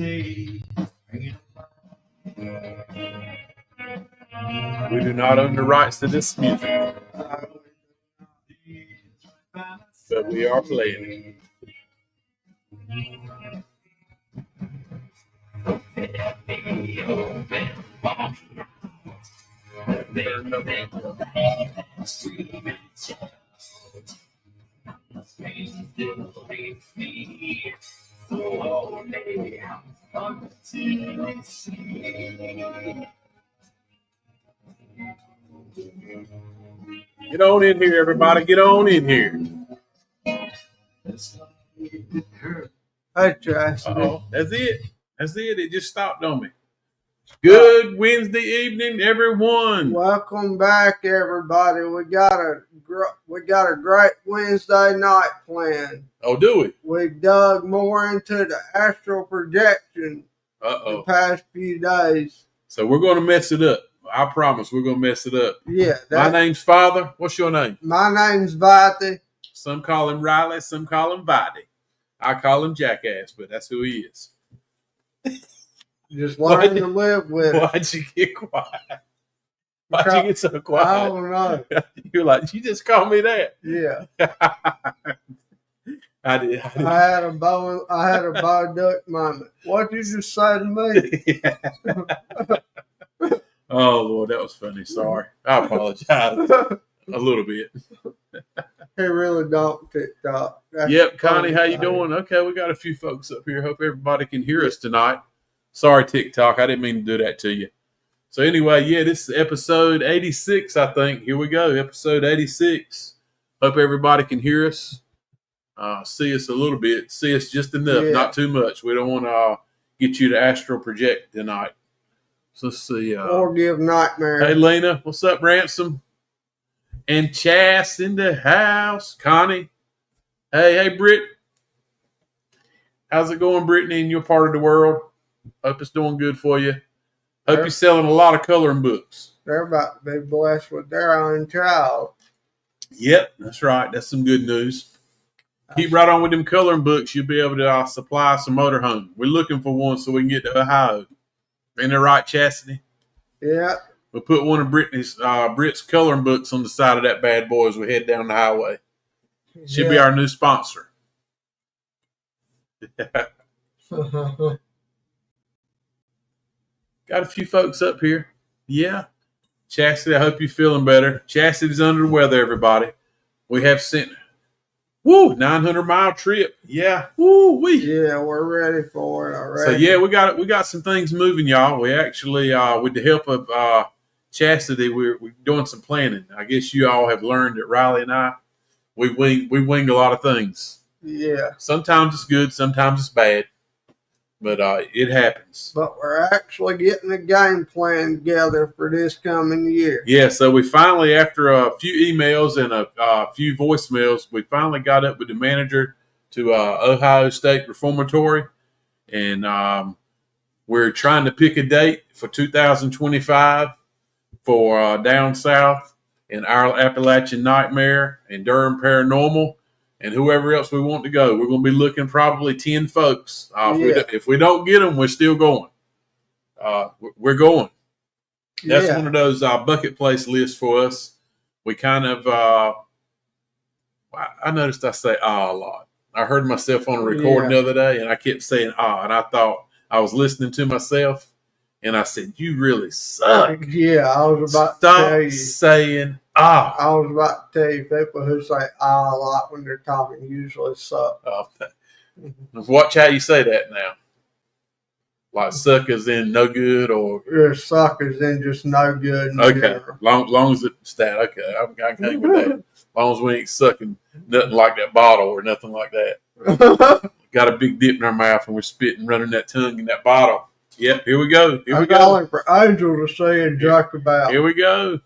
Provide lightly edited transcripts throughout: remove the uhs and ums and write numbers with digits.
We do not own the rights to this music, but we are playing Get on in here, everybody. Get on in here. Hey, Trash. Oh, that's it. That's it. It just stopped on me. Good Wednesday evening, everyone. Welcome back, everybody. We got a great Wednesday night planned. Oh, do we? We dug more into the astral projection the past few days. So we're going to mess it up. I promise we're going to mess it up. Yeah. My name's Father. What's your name? My name's Vati. Some call him Riley. Some call him Vati. I call him Jackass, but that's who he is. Just learn to live with it. Why'd you get quiet? Why'd you get so quiet? I don't know. You're like, you just called me that. Yeah. I did. I had a bow duck moment. What'd you just say to me? Oh, Lord, that was funny. Sorry. I apologize a little bit. He really don't TikTok. Yep, Connie, how you doing? Okay, we got a few folks up here. Hope everybody can hear us tonight. Sorry, TikTok. I didn't mean to do that to you. So anyway, yeah, this is episode 86, I think. Here we go, episode 86. Hope everybody can hear us. See us a little bit. See us just enough, not too much. We don't want to get you to astral project tonight. So let's see. Or give nightmares. Hey, Lena. What's up, Ransom? And Chas in the house. Connie. Hey, Britt. How's it going, Brittany, in your part of the world? Hope it's doing good for you. Hope you're selling a lot of coloring books. They're about to be blessed with their own child. Yep, that's right. That's some good news. Keep right on with them coloring books. You'll be able to supply some motorhome. We're looking for one so we can get to Ohio. Ain't that right, Chastity? Yeah. We'll put one of Britt's coloring books on the side of that bad boy as we head down the highway. Should be our new sponsor. Got a few folks up here. Yeah. Chastity, I hope you're feeling better. Chastity's under the weather, everybody. We have sent 900-mile trip. Yeah. Yeah, we're ready for it already. So yeah, we got some things moving, y'all. We actually with the help of Chastity, we're doing some planning. I guess you all have learned that Riley and I we wing a lot of things. Yeah. Sometimes it's good, sometimes it's bad. But it happens. But we're actually getting a game plan together for this coming year. Yeah, so we finally, after a few emails and a few voicemails, we finally got up with the manager to Ohio State Reformatory. And we're trying to pick a date for 2025 for down south in our Appalachian Nightmare and Durham Paranormal. And whoever else we want to go. We're going to be looking probably 10 folks. If we don't get them, we're still going. We're going. That's one of those bucket place lists for us. We kind of, I noticed I say a lot. I heard myself on a recording the other day, and I kept saying and I thought I was listening to myself, and I said, you really suck. Yeah, I was about to tell you. Stop saying I was about to tell you, people who say a lot when they're talking usually suck. Watch how you say that now. Like suck as in no good or suck as in just no good. Okay. Long as it's that. Okay. I can hang with that. As long as we ain't sucking nothing like that bottle or nothing like that. Got a big dip in our mouth and we're spitting, running that tongue in that bottle. Yep. Here we go. I'm calling for Angel to say and joke about. Here we go.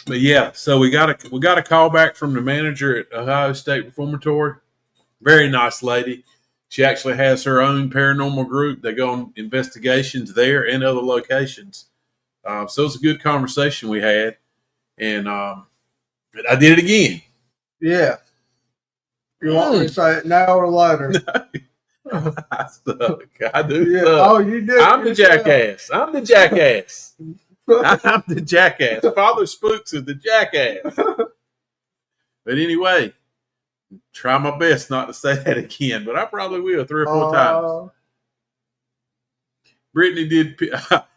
But yeah, so we got a call back from the manager at Ohio State Reformatory. Very nice lady. She actually has her own paranormal group. They go on investigations there and other locations. So it's a good conversation we had. And I did it again. Yeah. You want me to say it now or later? I suck. I do Yeah. suck. Oh, you did. I'm the jackass. I'm the jackass. I'm the jackass. Father Spooks is the jackass. But anyway, try my best not to say that again, but I probably will 3 or 4 times. Brittany did.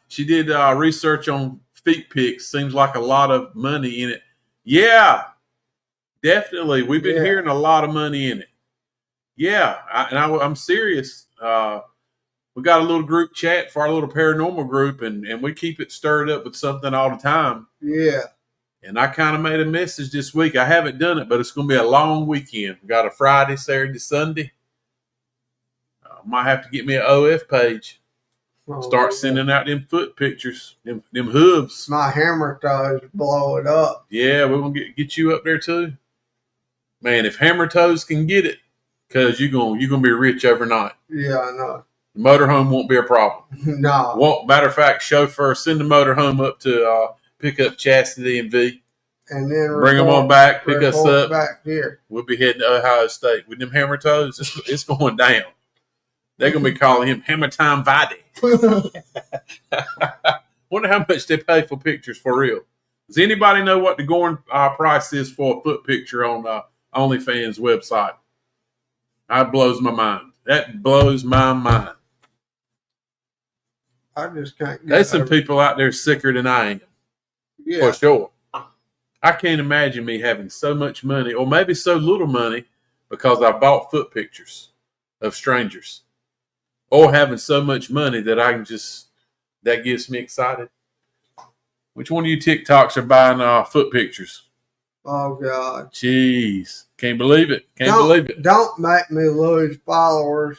She did research on feet pics. Seems like a lot of money in it. Yeah, definitely. We've been hearing a lot of money in it. Yeah, I'm serious. We got a little group chat for our little paranormal group, and we keep it stirred up with something all the time. Yeah. And I kind of made a message this week. I haven't done it, but it's going to be a long weekend. We got a Friday, Saturday, Sunday. Might have to get me an OF page. Start sending out them foot pictures, them hooves. My hammer toes blow it up. Yeah, we're going to get you up there too. Man, if hammer toes can get it, because you're gonna be rich overnight. Yeah, I know. The motorhome won't be a problem. No. Matter of fact, chauffeur, send the motorhome up to pick up Chastity and V. And then bring them on back, pick us up. Back here. We'll be heading to Ohio State. With them hammer toes, it's going down. They're going to be calling him Hammer Time Vadi. Wonder how much they pay for pictures for real. Does anybody know what the going price is for a foot picture on OnlyFans website? That blows my mind. That blows my mind. I just can't. There's some people out there sicker than I am. Yeah. For sure. I can't imagine me having so much money, or maybe so little money, because I bought foot pictures of strangers, or having so much money that I can that gets me excited. Which one of you TikToks are buying foot pictures? Oh, God. Jeez. Can't believe it. Believe it. Don't make me lose followers.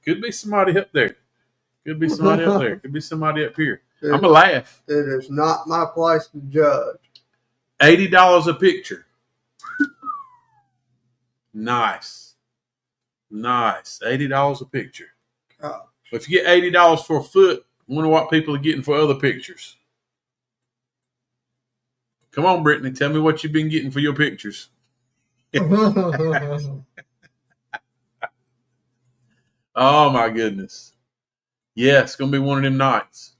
Could be somebody up there. Could be somebody up there. Could be somebody up here. I'm going to laugh. It is not my place to judge. $80 a picture. Nice. $80 a picture. Oh. If you get $80 for a foot, I wonder what people are getting for other pictures. Come on, Brittany. Tell me what you've been getting for your pictures. Oh, my goodness. Yeah, it's going to be one of them nights.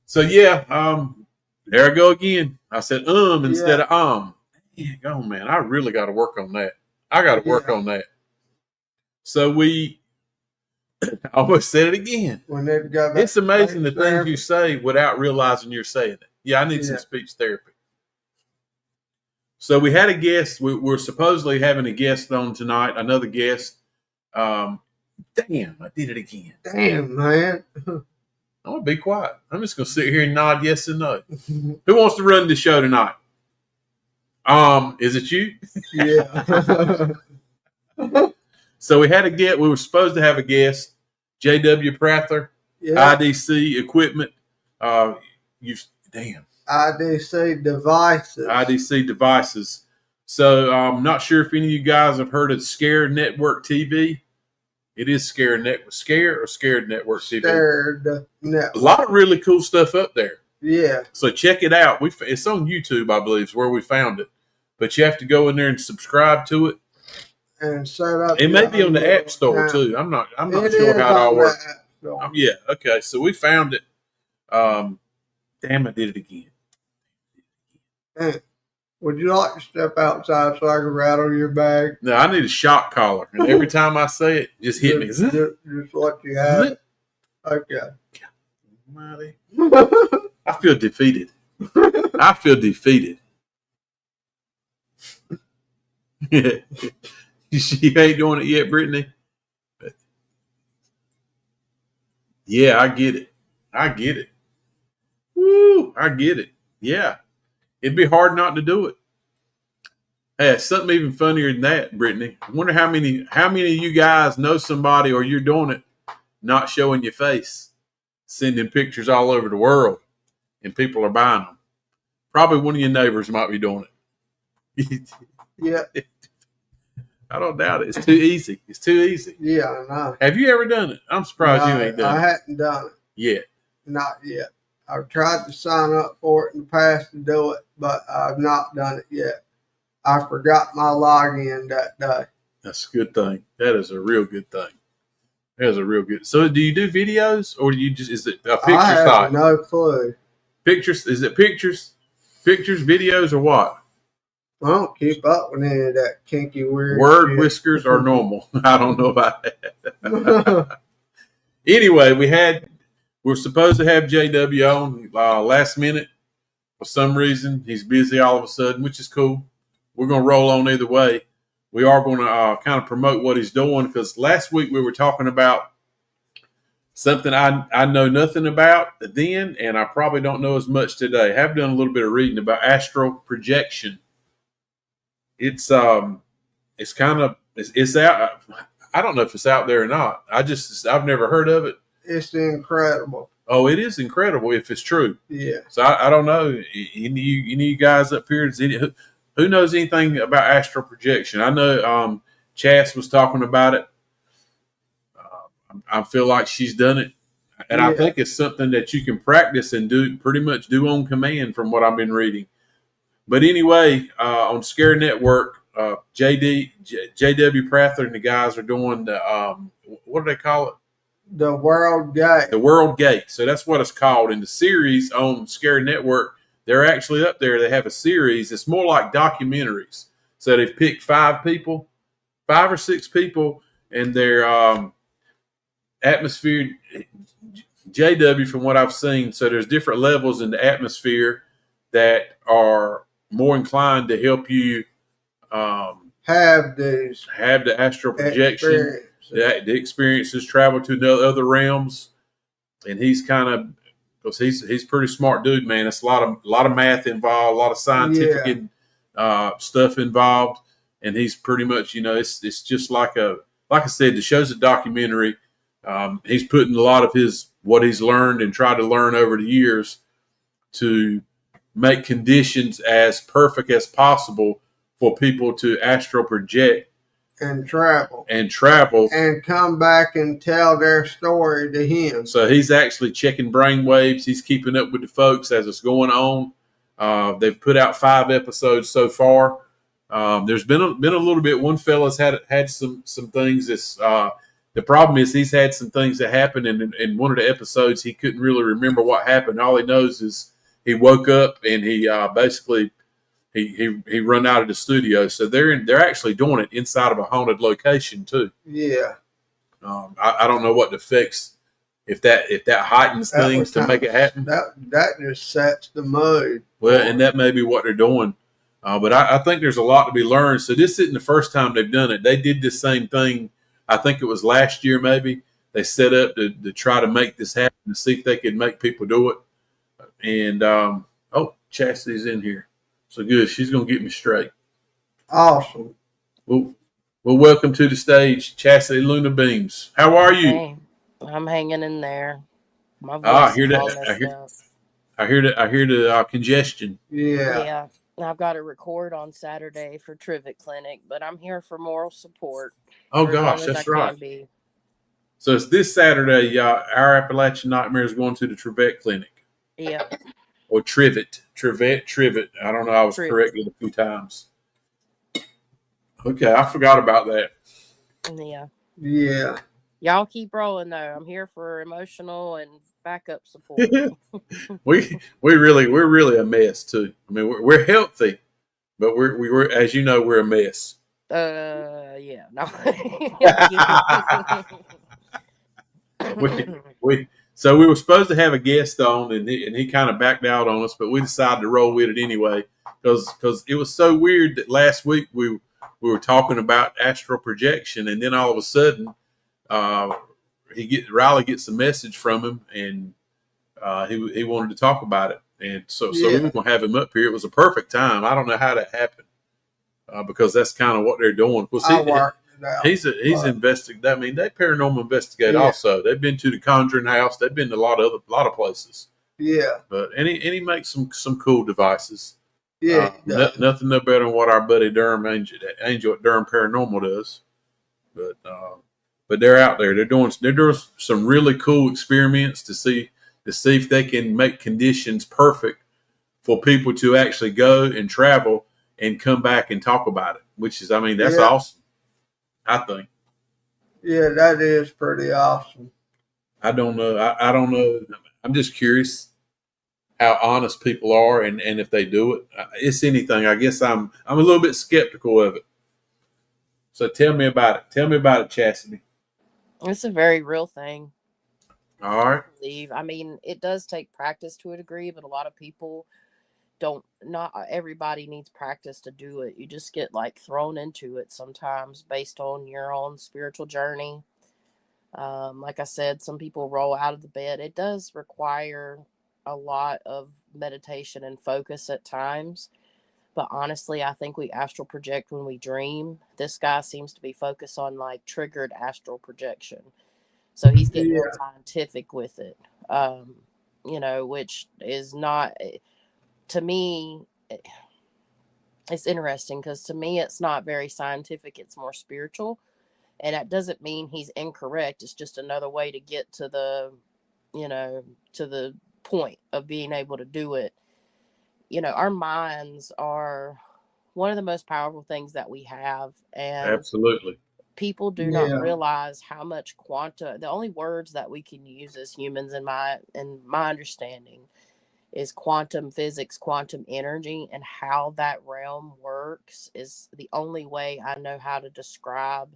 So, yeah, there I go again. I said instead of Yeah, go, man. I really got to work on that. I got to work on that. So I almost said it again. It's amazing the things you say without realizing you're saying it. Yeah, I need some speech therapy. So we had a guest. We're supposedly having a guest on tonight, another guest. Damn, I did it again. Damn, man. I'm going to be quiet. I'm just going to sit here and nod yes and no. Who wants to run the show tonight? Is it you? Yeah. So we had a guest. We were supposed to have a guest, J.W. Prather, IDC Equipment. IDC Devices. IDC Devices. So I'm not sure if any of you guys have heard of Scare Network TV. It is Scare Network. Scare or Scared Network TV? Scared Network. A lot of really cool stuff up there. Yeah. So check it out. It's on YouTube, I believe, is where we found it. But you have to go in there and subscribe to it. And set up. It may be on the App Store too. I'm not sure how it all works. Yeah. Okay. So we found it. Damn, I did it again. Would you like to step outside so I can rattle your bag? No, I need a shock collar, and every time I say it, just hit me. Just let you have it. Okay. I feel defeated. I feel defeated. She ain't doing it yet, Brittany. But yeah, I get it. Woo, I get it. Yeah. It'd be hard not to do it. Hey, something even funnier than that, Brittany. I wonder how many of you guys know somebody, or you're doing it, not showing your face, sending pictures all over the world, and people are buying them. Probably one of your neighbors might be doing it. Yeah. I don't doubt it. It's too easy. Yeah, I know. Have you ever done it? I'm surprised you ain't done it. I hadn't done it. Yet. Not yet. I've tried to sign up for it in the past to do it, but I've not done it yet. I forgot my login that day. That's a good thing. That is a real good thing. That is a real good. So, do you do videos, or do you just is it a picture I have site? no clue. Pictures? Is it pictures, videos, or what? I don't keep up with any of that kinky weird Word shit. whiskers are normal. I don't know about that. Anyway, we're supposed to have JW on last minute. For some reason, he's busy all of a sudden, which is cool. We're going to roll on either way. We are going to kind of promote what he's doing because last week we were talking about something I know nothing about then, and I probably don't know as much today. I have done a little bit of reading about astral projection. It's kind of it's out. I don't know if it's out there or not. I've never heard of it. It's incredible. Oh, it is incredible if it's true. Yeah. So I don't know. You guys up here, who knows anything about astral projection? I know Chas was talking about it. I feel like she's done it. And I think it's something that you can practice and pretty much do on command from what I've been reading. But anyway, on Scare Network, JW Prather and the guys are doing the, what do they call it? The World Gate. The World Gate. So that's what it's called. In the series on Scare Network, they're actually up there. They have a series. It's more like documentaries. So they've picked 5 or 6 people, and their atmosphere, JW, from what I've seen. So there's different levels in the atmosphere that are more inclined to help you have the astral projection. The experiences, travel to the other realms, and he's kind of, because he's pretty smart dude, man. It's a lot of math involved, a lot of scientific stuff involved, and he's pretty much, it's just like I said, the show's a documentary. He's putting a lot of what he's learned and tried to learn over the years to make conditions as perfect as possible for people to astral project and travel and come back and tell their story to him. So he's actually checking brain waves. He's keeping up with the folks as it's going on. They've put out 5 episodes so far. There's been a little bit. One fella's had some things. The problem is he's had some things that happened in one of the episodes. He couldn't really remember what happened. All he knows is he woke up and he basically he run out of the studio. So they're actually doing it inside of a haunted location too. Yeah. I don't know what the effects, if that heightens things to make it happen. That just sets the mood. Well, and that may be what they're doing. But I think there's a lot to be learned. So this isn't the first time they've done it. They did this same thing. I think it was last year maybe. They set up to try to make this happen, to see if they could make people do it. And, Chastity's in here. So good. She's going to get me straight. Awesome. Well, welcome to the stage, Chastity Luna Beams. How are you? Hey, I'm hanging in there. My voice I hear is all that. messed up. I hear the congestion. Yeah. I've got to record on Saturday for Trivet Clinic, but I'm here for moral support. Oh for as long gosh, as that's I right. can be. So it's this Saturday. Our Appalachian Nightmare is going to the Trivet Clinic. Yep. Or Trivet. I don't know. I was Trivet. corrected a few times. Okay, I forgot about that. Yeah. Yeah. Y'all keep rolling though. I'm here for emotional and backup support. we're really a mess too. I mean, we're healthy, but we're as you know, we're a mess. Yeah. No. So we were supposed to have a guest on, and he kind of backed out on us, but we decided to roll with it anyway because it was so weird that last week we were talking about astral projection, and then all of a sudden, Riley gets a message from him, and he wanted to talk about it, and so we were going to have him up here. It was a perfect time. I don't know how that happened because that's kind of what they're doing. He's investigated. I mean, they paranormal investigate also. They've been to the Conjuring House. They've been to a lot of places. Yeah. But and he makes some cool devices. Yeah. Nothing no better than what our buddy Durham Angel at Durham Paranormal does. But they're out there. They're doing some really cool experiments to see if they can make conditions perfect for people to actually go and travel and come back and talk about it. Which is, I mean, that's awesome. I think. Yeah, that is pretty awesome. I don't know. I don't know. I'm just curious how honest people are and if they do it. It's anything. I guess I'm a little bit skeptical of it. So tell me about it. Tell me about it, Chastity. It's a very real thing. All right. Believe. I mean, it does take practice to a degree, but a lot of people don't. Not everybody needs practice to do it. You just get like thrown into it sometimes based on your own spiritual journey. Like I said, some people roll out of the bed. It does require a lot of meditation and focus at times. But honestly, I think we astral project when we dream. This guy seems to be focused on like triggered astral projection. So he's getting real Yeah, scientific with it. Um, which is not, to me, it's interesting because to me, it's not very scientific. It's more spiritual. And that doesn't mean he's incorrect. It's just another way to get to you know, to the point of being able to do it. Our minds are one of the most powerful things that we have. And Absolutely. people do not yeah, realize how much quanta, the only words that we can use as humans in my understanding is quantum physics, quantum energy, and how that realm works is the only way I know how to describe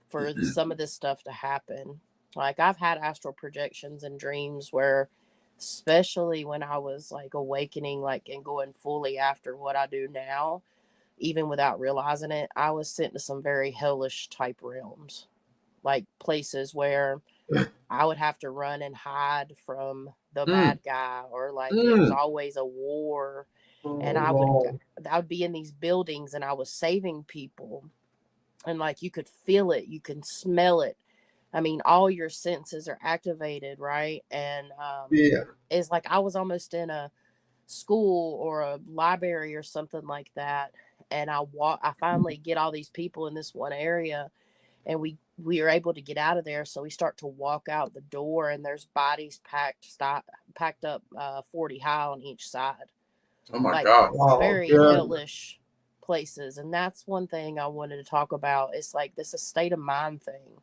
for some of this stuff to happen. Like I've had astral projections and dreams where, especially when I was like awakening, like and going fully after what I do now, even without realizing it, I was sent to some very hellish type realms, like places where I would have to run and hide from the Mm, bad guy, or like it was mm. always a war, and oh, I would Lord. I would be in these buildings and I was saving people, and like you could feel it, you can smell it. I mean, all your senses are activated, right? And Yeah, it's like I was almost in a school or a library or something like that, and I finally get all these people in this one area, and we are able to get out of there. So we start to walk out the door, and there's bodies packed up 40 high on each side, Oh my like God. oh, very goodness. hellish places. And that's one thing I wanted to talk about. It's like this a state of mind thing.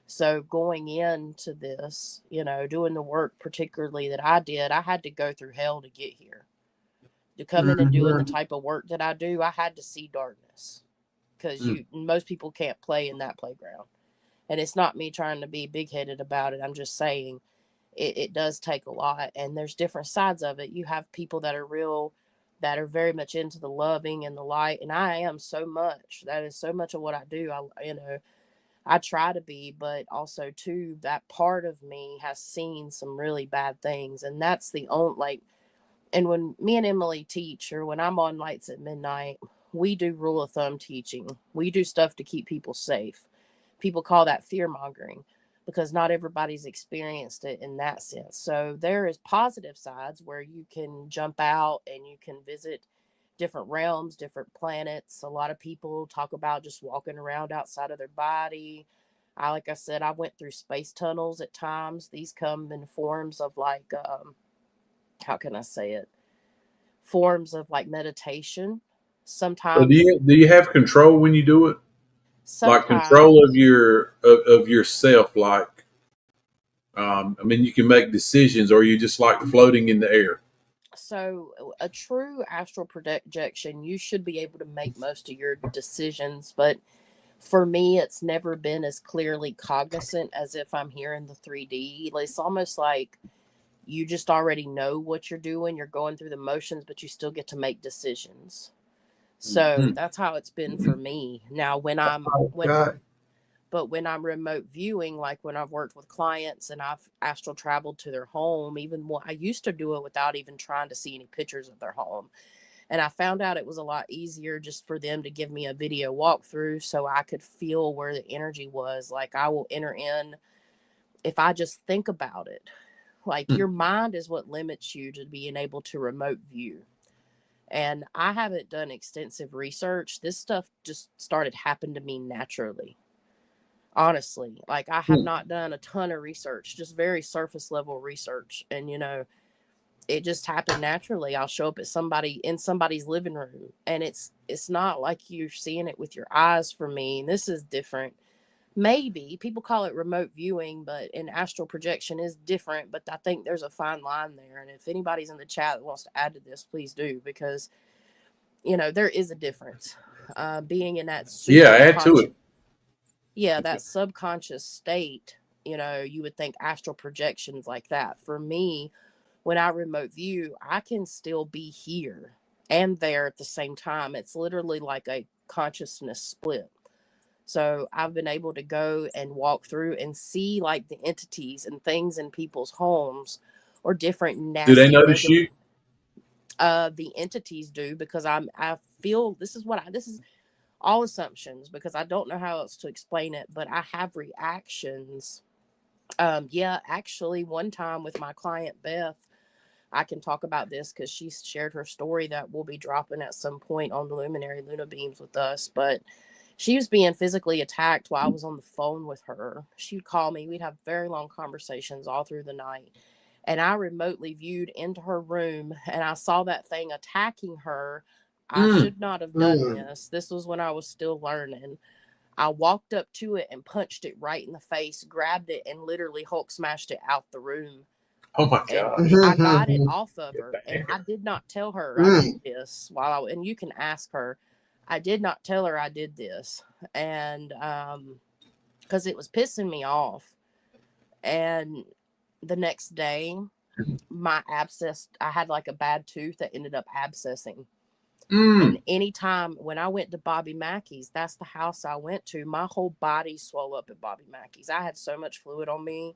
So going into this, doing the work particularly that I did, I had to go through hell to get here. To come in and doing the Mm-hmm. type of work that I do, I had to see darkness, because Mm. most people can't play in that playground. And it's not me trying to be big headed about it. I'm just saying it does take a lot, and there's different sides of it. You have people that are real, that are very much into the loving and the light, and I am so much. That is so much of what I do. I try to be, but also too that part of me has seen some really bad things, and that's the only like. And when me and Emily teach, or when I'm on Lights at Midnight, we do rule of thumb teaching. We do stuff to keep people safe. People call that fear mongering, because not everybody's experienced it in that sense. So there is positive sides where you can jump out and you can visit different realms, different planets. A lot of people talk about just walking around outside of their body. Like I said, I went through space tunnels at times. These come in forms of like, how can I say it? Forms of like meditation. So Sometimes, do you have control when you do it? Like control of sometimes of yourself, like I mean, you can make decisions, or you just like floating in the air. So a true astral projection, you should be able to make most of your decisions, but for me, it's never been as clearly cognizant as if I'm here in the 3D. It's almost like you just already know what you're doing. You're going through the motions, but you still get to make decisions. So Mm-hmm. that's how it's been for me. Now, when I'm when Okay. but when I'm remote viewing, like when I've worked with clients and I've astral traveled to their home, even more, I used to do it without even trying to see any pictures of their home. And I found out it was a lot easier just for them to give me a video walkthrough so I could feel where the energy was. Like I will enter in if I just think about it. Like your mind is what limits you to being able to remote view. And I haven't done extensive research. This stuff just started happening to me naturally. Honestly, like I have not done a ton of research, just very surface level research. And it just happened naturally. I'll show up at somebody in somebody's living room, and it's not like you're seeing it with your eyes for me. And this is different. maybe people call it remote viewing, but in astral projection is different. But I think there's a fine line there. And if anybody's in the chat that wants to add to this, please do, because there is a difference. Being in that Yeah, super add to conscious, it. yeah, that subconscious state, you would think astral projections like that. For me, when I remote view, I can still be here and there at the same time. It's literally like a consciousness split. So I've been able to go and walk through and see like the entities and things in people's homes or different Do they nasty notice regular you? the entities do, because I feel this is all assumptions because I don't know how else to explain it, but I have reactions. Yeah, actually one time with my client Beth, I can talk about this because she shared her story that will be dropping at some point on the Luminary Luna Beams with us. But she was being physically attacked while I was on the phone with her. She'd call me. We'd have very long conversations all through the night. And I remotely viewed into her room and I saw that thing attacking her. I Mm. should not have done Mm. this. This was when I was still learning. I walked up to it and punched it right in the face, grabbed it, and literally Hulk smashed it out the room. Oh my And gosh. I got it off of Get her, the and I hair. did not tell her I did Mm. this and you can ask her. I did not tell her I did this, and because it was pissing me off. And the next day, my abscess, I had like a bad tooth that ended up abscessing. And Mm. anytime when I went to Bobby Mackey's, that's the house I went to, my whole body swelled up at Bobby Mackey's. I had so much fluid on me.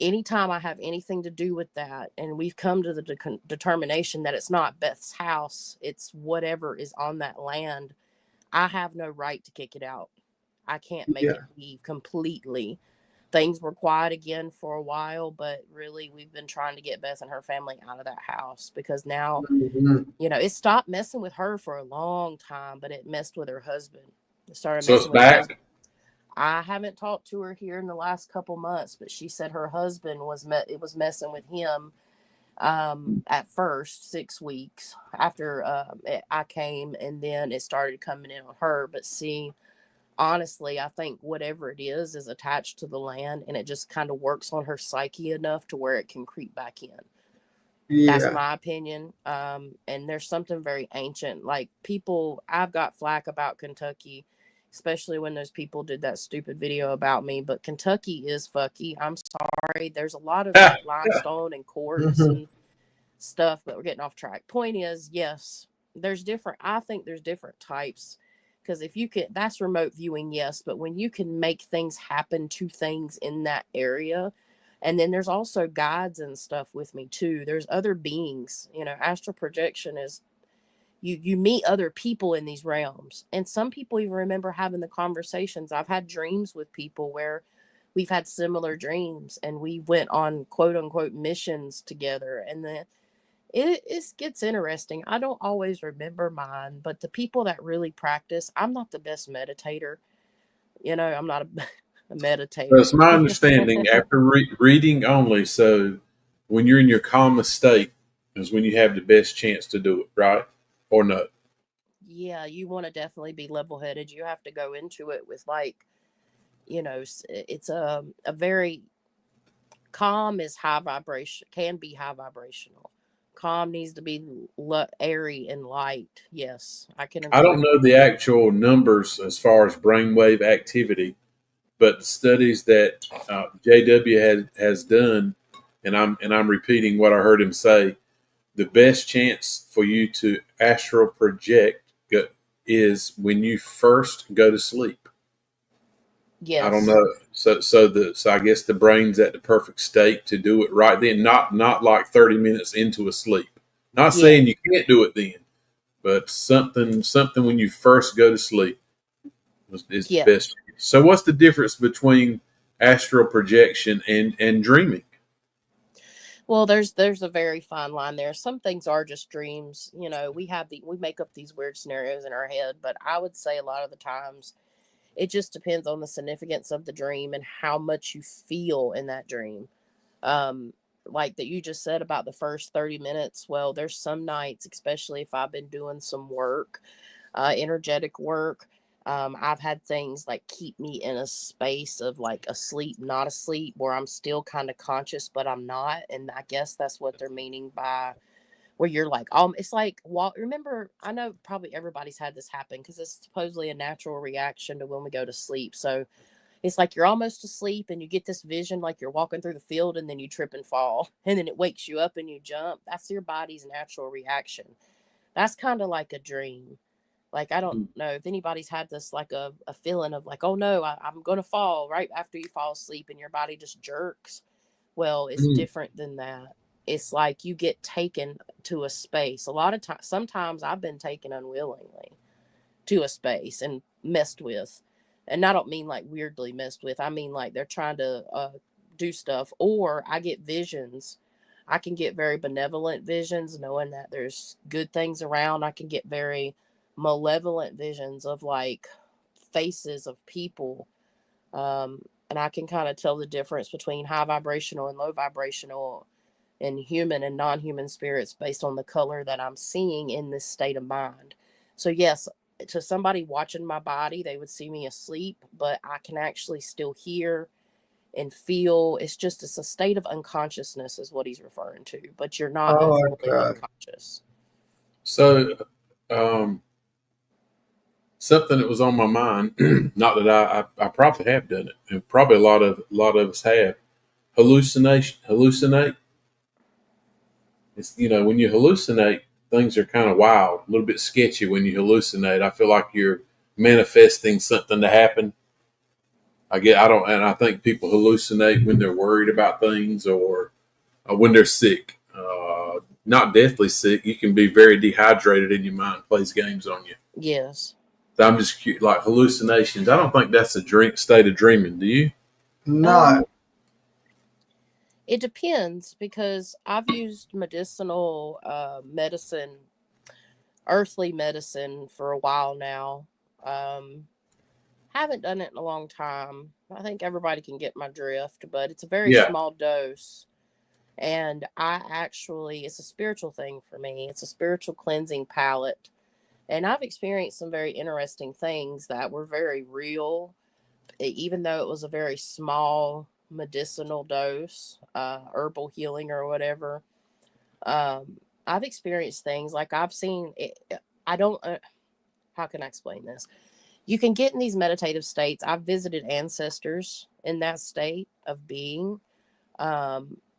Anytime I have anything to do with that, and we've come to the determination that it's not Beth's house, it's whatever is on that land, I have no right to kick it out. I can't make Yeah. it leave completely. Things were quiet again for a while, but really we've been trying to get Beth and her family out of that house because now, Mhm. it stopped messing with her for a long time, but it messed with her husband. It started So it's messing with her husband. back. I haven't talked to her here in the last couple months, but she said her husband was messing with him at first 6 weeks after I came, and then it started coming in on her. But see, honestly, I think whatever it is attached to the land, and it just kind of works on her psyche enough to where it can creep back in. That's Yeah. my opinion. And there's something very ancient. Like I've got flack about Kentucky, especially when those people did that stupid video about me. But Kentucky is fucky. I'm sorry. There's a lot of Ah, limestone and quartz Mhm. and stuff, but we're getting off track. Point is, yes, I think there's different types. Because if you can, that's remote viewing, yes. But when you can make things happen to things in that area, and then there's also guides and stuff with me too. There's other beings. Astral projection is you meet other people in these realms, and some people even remember having the conversations. I've had dreams with people where we've had similar dreams, and we went on quote unquote missions together, and then it gets interesting. I don't always remember mine, but the people that really practice, I'm not the best meditator. I'm not a meditator. That's my understanding after reading only. So when you're in your calmest state is when you have the best chance to do it, right? Or no? Yeah, you want to definitely be level headed. You have to go into it with like, it's a very calm is high vibration, can be high vibrational. Calm needs to be airy and light. Yes, I can I don't agree. know the actual numbers as far as brainwave activity, but the studies that JW has done, and I'm repeating what I heard him say. The best chance for you to astral project is when you first go to sleep. I don't Yes. know. So I guess the brain's at the perfect state to do it right then, not like 30 minutes into a sleep. Not Yeah. saying you can't do it then, but something when you first go to sleep is the Yeah. best. So what's the difference between astral projection and dreaming? Well, there's a very fine line there. Some things are just dreams. We make up these weird scenarios in our head, but I would say a lot of the times it just depends on the significance of the dream and how much you feel in that dream. Um, like that you just said about the first 30 minutes. Well, there's some nights, especially if I've been doing some work, energetic work, I've had things like keep me in a space of like asleep, not asleep, where I'm still kind of conscious, but I'm not. And I guess that's what they're meaning by where you're like, it's like, well, remember, I know probably everybody's had this happen because it's supposedly a natural reaction to when we go to sleep. So it's like you're almost asleep and you get this vision like you're walking through the field and then you trip and fall and then it wakes you up and you jump. That's your body's natural reaction. That's kind of like a dream. Like, I don't know if anybody's had this, like a feeling of like, oh no, I'm going to fall right after you fall asleep and your body just jerks. Well, it's Mm. different than that. It's like you get taken to a space. A lot of times, sometimes I've been taken unwillingly to a space and messed with. And I don't mean like weirdly messed with. I mean like they're trying to do stuff. Or I get visions. I can get very benevolent visions, knowing that there's good things around. I can get very malevolent visions of like faces of people. And I can kind of tell the difference between high vibrational and low vibrational and human and non-human spirits based on the color that I'm seeing in this state of mind. So yes, to somebody watching my body, they would see me asleep, but I can actually still hear and feel. It's a state of unconsciousness is what he's referring to, but you're not Oh, fully okay. unconscious. So, something that was on my mind, not that I probably have done it, and probably a lot of us have. Hallucinate. It's, when you hallucinate, things are kind of wild, a little bit sketchy when you hallucinate. I feel like you're manifesting something to happen. And I think people hallucinate when they're worried about things or when they're sick. Not deathly sick. You can be very dehydrated and your mind plays games on you. Yes. So I'm just curious, like hallucinations. I don't think that's a state of dreaming. Do you? No. It depends because I've used medicinal medicine, earthly medicine for a while now. Um, haven't done it in a long time. I think everybody can get my drift, but it's a very Yeah. small dose. And it's a spiritual thing for me. It's a spiritual cleansing palette. And I've experienced some very interesting things that were very real, even though it was a very small medicinal dose, herbal healing or whatever. I've experienced things like I've seen it. I don't, how can I explain this? You can get in these meditative states. I've visited ancestors in that state of being.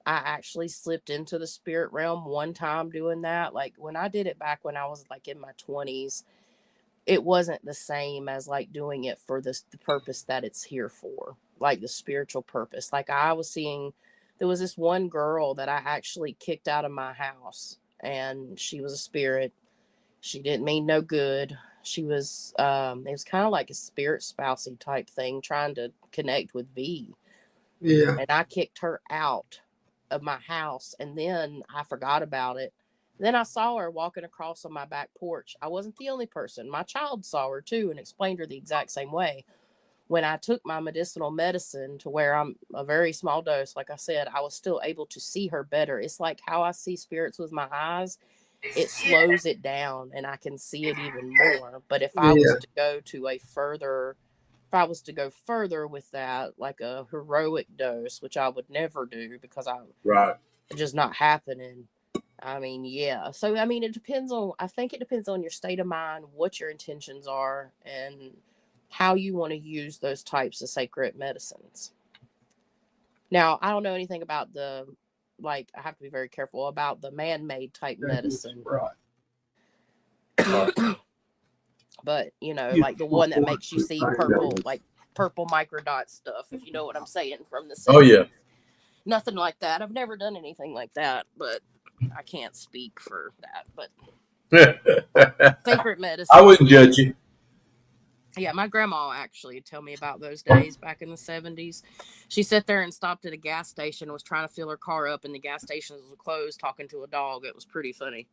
I actually slipped into the spirit realm one time doing that. Like when I did it back when I was like in my 20s, it wasn't the same as like doing it for the purpose that it's here for, like the spiritual purpose. Like I was seeing, there was this one girl that I actually kicked out of my house, and she was a spirit. She didn't mean no good. She was, it was kind of like a spirit spousey type thing, trying to connect with V. Yeah. And I kicked her out of my house, and then I forgot about it. Then I saw her walking across on my back porch. I wasn't the only person. My child saw her too and explained her the exact same way. When I took my medicinal medicine to where I'm a very small dose, like I said, I was still able to see her better. It's like how I see spirits with my eyes. It slows it down and I can see it even more. But Yeah. if I was to go further with that, like a heroic dose, which I would never do because Right. it's just not happening. I mean, yeah. So I mean, I think it depends on your state of mind, what your intentions are, and how you want to use those types of sacred medicines. Now, I don't know anything about I have to be very careful about the man-made type medicine. Right. But, You like the one that want makes you to see find purple, out. like purple microdot stuff, if you know what I'm saying, from the Oh 70s. yeah. Nothing like that. I've never done anything like that, but I can't speak for that. But sacred I medicine, wouldn't judge you. yeah, my grandma actually tell me about those days back in the 70s. She sat there and stopped at a gas station and was trying to fill her car up, and the gas station was closed talking to a dog. It was pretty funny.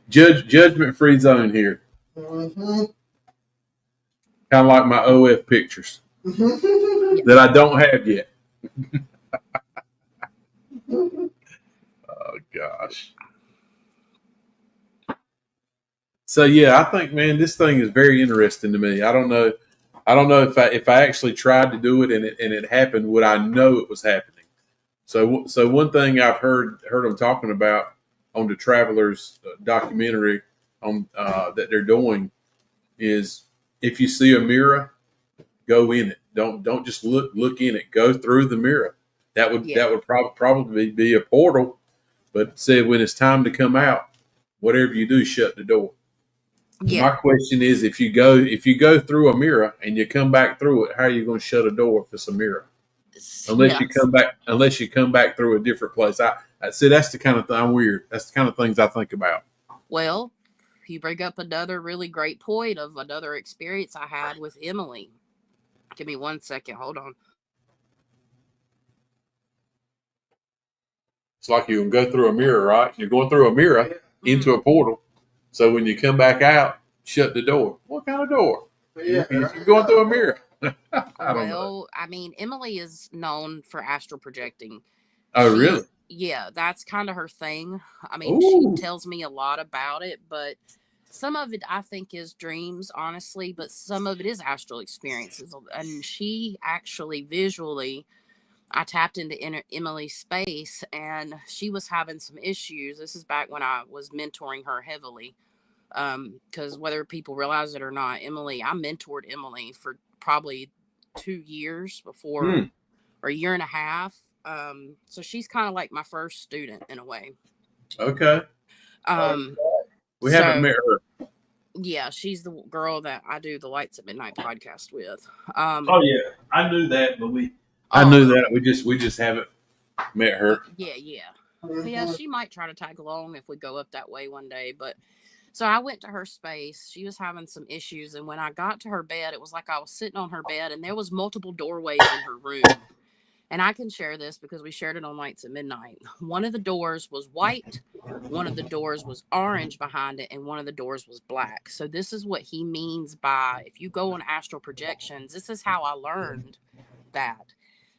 Judgment free zone here. Mm-hmm. Kind of like my OF pictures Mm-hmm. that I don't have yet. Oh gosh. So yeah, I think, man, this thing is very interesting to me. I don't know. I don't know if I actually tried to do it and it happened, would I know it was happening? So one thing I've heard them talking about on the Travelers documentary on that they're doing is if you see a mirror, go in it. Don't just look in it. Go through the mirror. Yeah. That would probably be a portal. But said when it's time to come out, whatever you do, shut the door. And my Yeah. question is, if you go through a mirror and you come back through it, how are you going to shut a door if it's a mirror? Yes. Unless you come back through a different place. I see that's the kind of thing I'm weird. That's the kind of things I think about. Well, you bring up another really great point of another experience I had with Emily. Give me 1 second. Hold on. It's like you can go through a mirror, right? You're going through a mirror into a portal. So when you come back out, shut the door. What kind of door? Yeah. You're going through a mirror. I don't know. Well, I mean, Emily is known for astral projecting. Oh, really? Yeah, that's kind of her thing. I mean, she Ooh. tells me a lot about it, but some of it I think is dreams, honestly, but some of it is astral experiences. And she actually visually, I tapped into Emily's space and she was having some issues. This is back when I was mentoring her heavily. Because whether people realize it or not, I mentored Emily for probably 2 years before, Hmm. or a year and a half. So she's kind of like my first student in a way. Okay. Um, We haven't so met her. yeah, she's the girl that I do the Lights at Midnight podcast with. Oh yeah, I knew that, but I Oh knew that. We just haven't met her. yeah, yeah. Yeah, she might try to tag along if we go up that way one day. But so I went to her space. She was having some issues, and when I got to her bed, it was like I was sitting on her bed, and there was multiple doorways in her room. And I can share this because we shared it on Lights at Midnight. One of the doors was white, one of the doors was orange behind it, and one of the doors was black. So this is what he means by, if you go on astral projections, this is how I learned that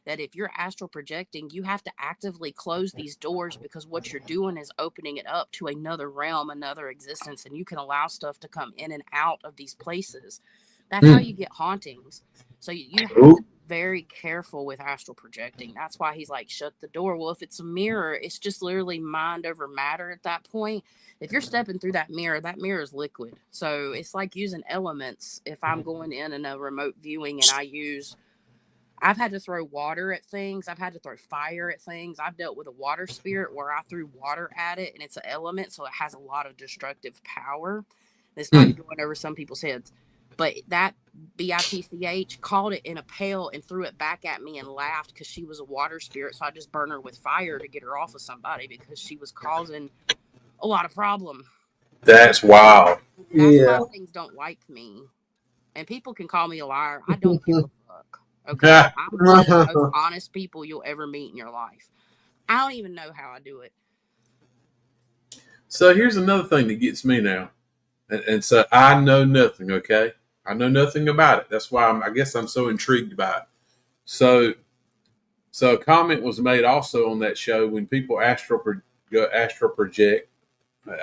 if you're astral projecting, you have to actively close these doors because what you're doing is opening it up to another realm, another existence, and you can allow stuff to come in and out of these places. That's how you get hauntings. So you have to be very careful with astral projecting. That's why he's like, shut the door. Well, if it's a mirror, it's just literally mind over matter at that point. If you're stepping through that mirror is liquid. So it's like using elements. If I'm going in a remote viewing and I've had to throw water at things. I've had to throw fire at things. I've dealt with a water spirit where I threw water at it and it's an element, so it has a lot of destructive power. This might be going over some people's heads. But that BITCH caught it in a pail and threw it back at me and laughed because she was a water spirit. So I just burned her with fire to get her off of somebody because she was causing a lot of problem. That's wild. That's why things don't like me. And people can call me a liar. I don't give a fuck. Okay, I'm one of the most honest people you'll ever meet in your life. I don't even know how I do it. So here's another thing that gets me now, and so I know nothing. Okay, I know nothing about it. That's why I guess I'm so intrigued by it. So a comment was made also on that show when people go astral project.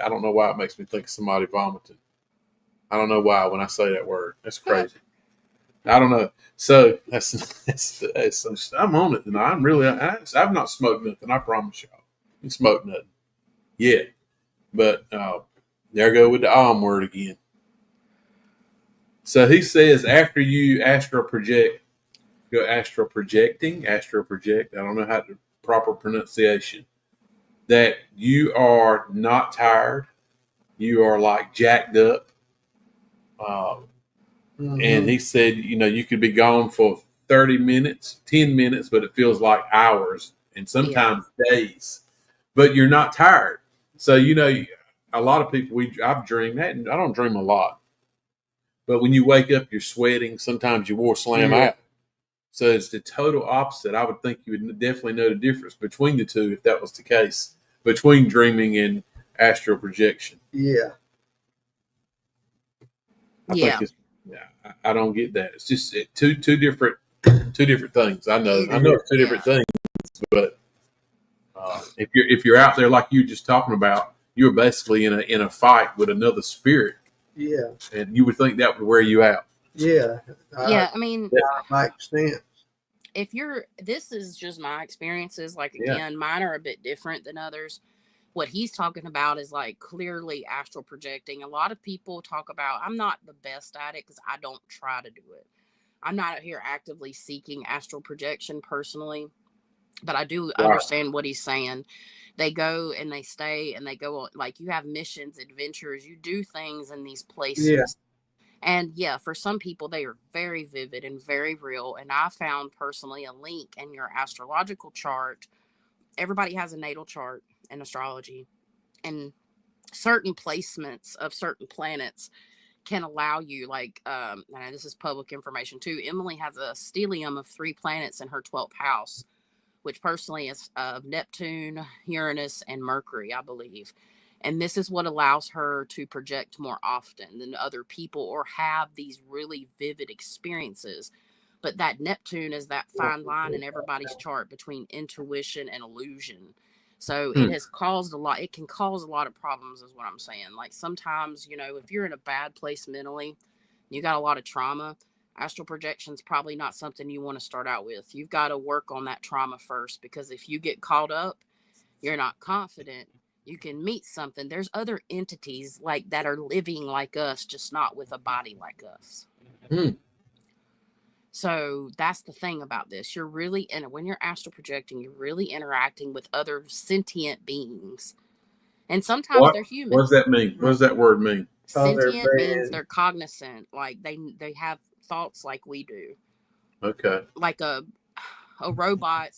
I don't know why it makes me think of somebody vomiting. I don't know why when I say that word. That's crazy. I don't know. So I'm on it tonight. I've not smoked nothing. I promise y'all. I ain't smoked nothing yet. But there I go with the word again. So he says after you astral project, go astral projecting. I don't know how to proper pronunciation. That you are not tired. You are like jacked up. And he said, you could be gone for 30 minutes, 10 minutes, but it feels like hours and sometimes days. But you're not tired. So, a lot of people, I've dreamed that, and I don't dream a lot. But when you wake up, you're sweating. Sometimes you will slam out. So it's the total opposite. I would think you would definitely know the difference between the two if that was the case, between dreaming and astral projection. Yeah. I think it's, I don't get that. It's just two different things. I know it's two different things, but if you're out there like you were just talking about, you're basically in a fight with another spirit. Yeah. And you would think that would wear you out. Yeah. Yeah, I mean, That makes sense. if you're, this is just my experiences. Like, Yeah. again, mine are a bit different than others. What he's talking about is like clearly astral projecting. A lot of people talk about, I'm not the best at it because I don't try to do it. I'm not out here actively seeking astral projection personally, but I do Right. understand what he's saying. They go and they stay and they go, like, you have missions, adventures, you do things in these places. Yeah. And yeah, for some people, they are very vivid and very real. And I found personally a link in your astrological chart. Everybody has a natal chart in astrology, and certain placements of certain planets can allow you, like, and this is public information too. Emily has a stellium of 3 planets in her 12th house, which personally is of Neptune, Uranus, and Mercury, I believe. And this is what allows her to project more often than other people or have these really vivid experiences. But that Neptune is that fine line in everybody's chart between intuition and illusion. So it has caused a lot, it can cause a lot of problems, is what I'm saying. Like, sometimes, if you're in a bad place mentally, you got a lot of trauma, astral projection's probably not something you want to start out with. You've got to work on that trauma first, because if you get caught up, you're not confident, you can meet something. There's other entities like that are living like us, just not with a body like us. So that's the thing about this. You're really when you're astral projecting, you're really interacting with other sentient beings. And sometimes they're human. What does that mean? What does that word mean? Sentient means they're cognizant, like they have thoughts like we do. Okay. Like a robot,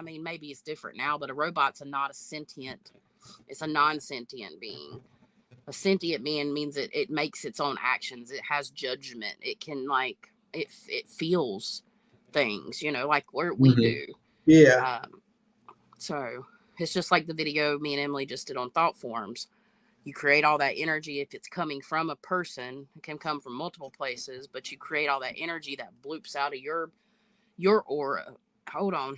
maybe it's different now, but a robot's not a sentient, it's a non-sentient being. A sentient being means it makes its own actions, it has judgment, it can, like, it feels things, like we do. Yeah. So it's just like the video me and Emily just did on thought forms. You create all that energy. If it's coming from a person, it can come from multiple places, but you create all that energy that bloops out of your aura. Hold on.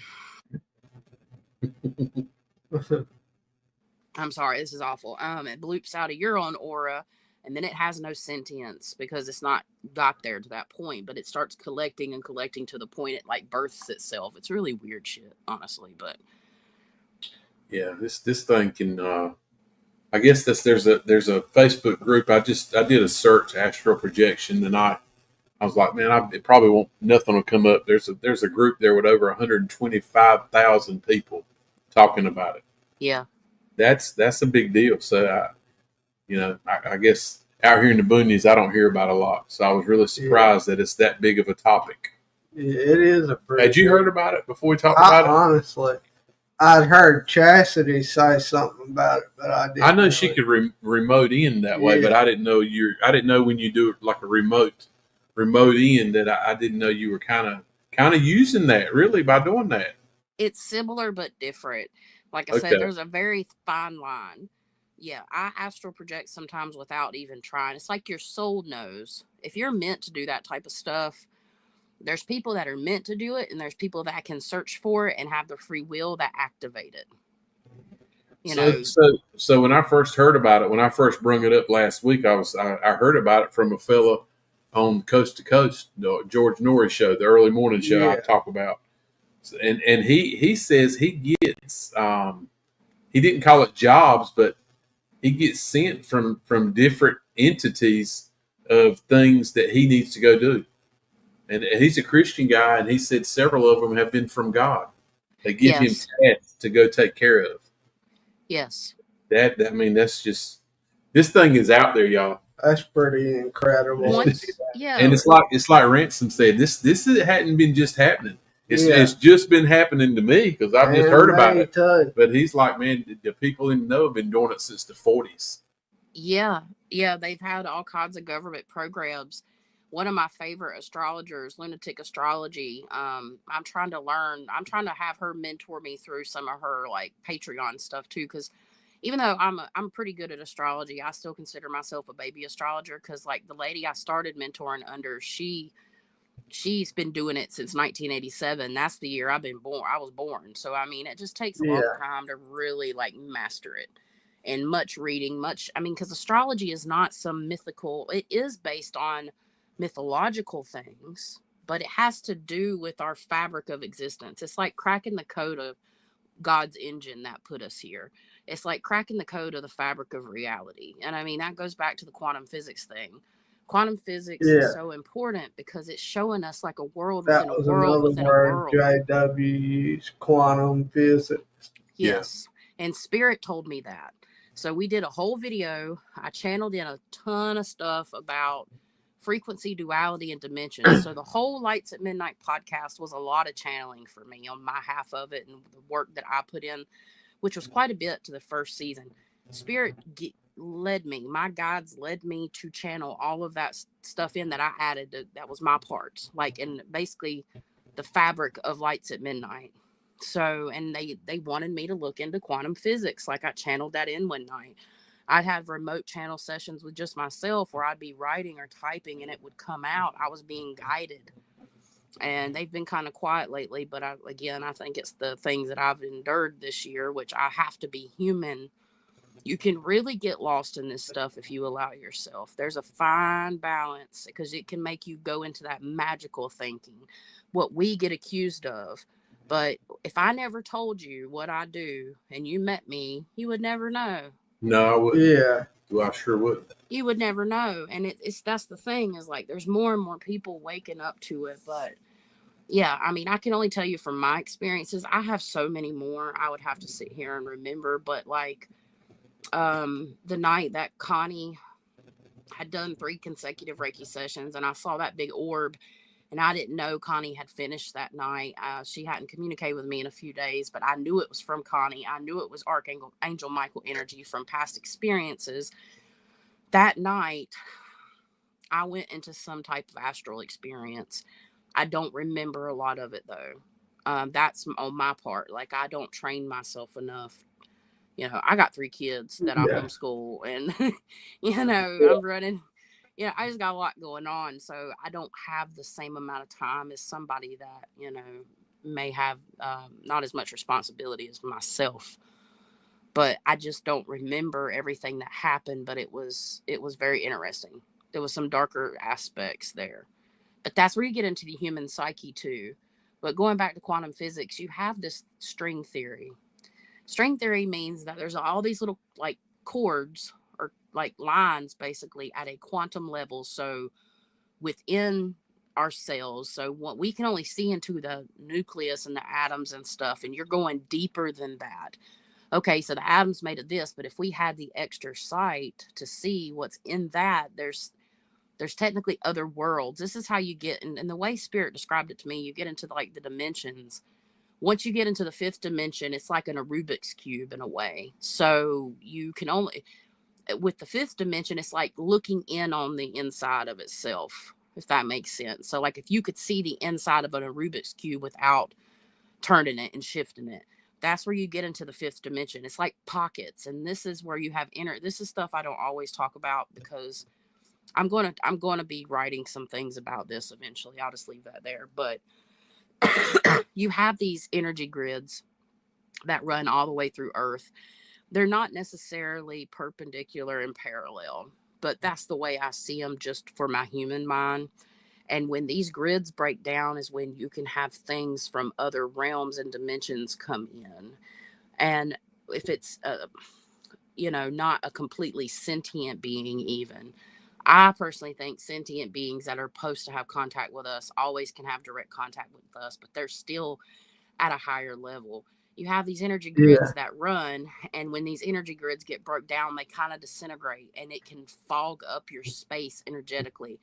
I'm sorry, this is awful. It bloops out of your own aura, and then it has no sentience because it's not got there to that point, but it starts collecting and collecting to the point it, like, births itself. It's really weird shit, honestly, but yeah, this thing can. I guess there's a Facebook group. I did a search astral projection, and I was like, man, it probably won't, nothing will come up. There's a group there with over 125,000 people talking about it. Yeah, that's a big deal. So I guess out here in the boonies, I don't hear about a lot. So I was really surprised that it's that big of a topic. It is a pretty. Had you heard about it before we talked about it? Honestly, I'd heard Chastity say something about it, but I didn't. I know she could remote in that way, but I didn't know I didn't know when you do it like a remote in that I didn't know you were kind of using that really by doing that. It's similar but different. Like I said, there's a very fine line. Yeah, I astral project sometimes without even trying. It's like your soul knows. If you're meant to do that type of stuff, there's people that are meant to do it, and there's people that can search for it and have the free will that activate it. So when I first heard about it, when I first brought it up last week, I heard about it from a fellow on Coast to Coast, the George Norrie show, the early morning show I talk about. And he says he gets he didn't call it jobs, but he gets sent from different entities of things that he needs to go do. And he's a Christian guy, and he said several of them have been from God. They give him tasks to go take care of. Yes. That's just, this thing is out there, y'all. That's pretty incredible. And it's like Ransom said, this hadn't been just happening. It's just been happening to me because I've just heard about it. But he's like, man, the people in the know have been doing it since the 40s. Yeah, they've had all kinds of government programs. One of my favorite astrologers, Lunatic Astrology, I'm trying to have her mentor me through some of her, like, Patreon stuff too, because even though I'm pretty good at astrology, I still consider myself a baby astrologer, because, like, the lady I started mentoring under, she's been doing it since 1987. That's the year I was born. So it just takes a long time to really, like, master it. and much reading, because astrology is not some mythical, it is based on mythological things, but it has to do with our fabric of existence. It's like cracking the code of God's engine that put us here. It's like cracking the code of the fabric of reality. And I mean, that goes back to the quantum physics thing. Quantum physics is Yeah, so important because it's showing us like a world that within a was world another within a word world. JW used, quantum physics. Yes. And Spirit told me that. So we did a whole video. I channeled in a ton of stuff about frequency, duality, and dimensions. So the whole Lights at Midnight podcast was a lot of channeling for me on my half of it and the work that I put in, which was quite a bit to the first season. Spirit led me. My guides led me to channel all of that stuff in that I added. That was my part. Like, and basically the fabric of Lights at Midnight. So, and they wanted me to look into quantum physics. Like, I channeled that in one night. I'd have remote channel sessions with just myself where I'd be writing or typing and it would come out. I was being guided. And they've been kind of quiet lately, but I think it's the things that I've endured this year, which I have to be human. You can really get lost in this stuff if you allow yourself. There's a fine balance because it can make you go into that magical thinking, what we get accused of. But if I never told you what I do and you met me, you would never know. No, I wouldn't. Yeah. Well, I sure wouldn't. You would never know. And it's that's the thing, is like there's more and more people waking up to it. But yeah, I mean, I can only tell you from my experiences. I have so many more I would have to sit here and remember. But like the night that Connie had done 3 consecutive Reiki sessions and I saw that big orb, and I didn't know Connie had finished that night. She hadn't communicated with me in a few days, but I knew it was from Connie. I knew it was Archangel Michael energy from past experiences. That night, I went into some type of astral experience. I don't remember a lot of it though. That's on my part. Like, I don't train myself enough. I got 3 kids that I Yeah. homeschool, and I'm running. I just got a lot going on, so I don't have the same amount of time as somebody that may have not as much responsibility as myself. But I just don't remember everything that happened. But it was very interesting. There was some darker aspects there, but that's where you get into the human psyche too. But going back to quantum physics, you have this string theory. String theory means that there's all these little like chords or like lines basically at a quantum level. So within our cells, so what we can only see into the nucleus and the atoms and stuff, and you're going deeper than that. Okay, so the atoms made of this, but if we had the extra sight to see what's in that, there's technically other worlds. This is how you get, and the way Spirit described it to me, you get into like the dimensions. Once you get into the 5th dimension, it's like a Rubik's cube in a way. So you can only, with the 5th dimension, it's like looking in on the inside of itself, if that makes sense. So like if you could see the inside of a Rubik's cube without turning it and shifting it, that's where you get into the 5th dimension. It's like pockets, and this is where you have this is stuff I don't always talk about because I'm going to be writing some things about this eventually. I'll just leave that there. But you have these energy grids that run all the way through Earth. They're not necessarily perpendicular and parallel, but that's the way I see them just for my human mind. And when these grids break down is when you can have things from other realms and dimensions come in. And if it's, not a completely sentient being even, I personally think sentient beings that are supposed to have contact with us always can have direct contact with us, but they're still at a higher level. You have these energy grids that run, and when these energy grids get broke down, they kind of disintegrate, and it can fog up your space energetically.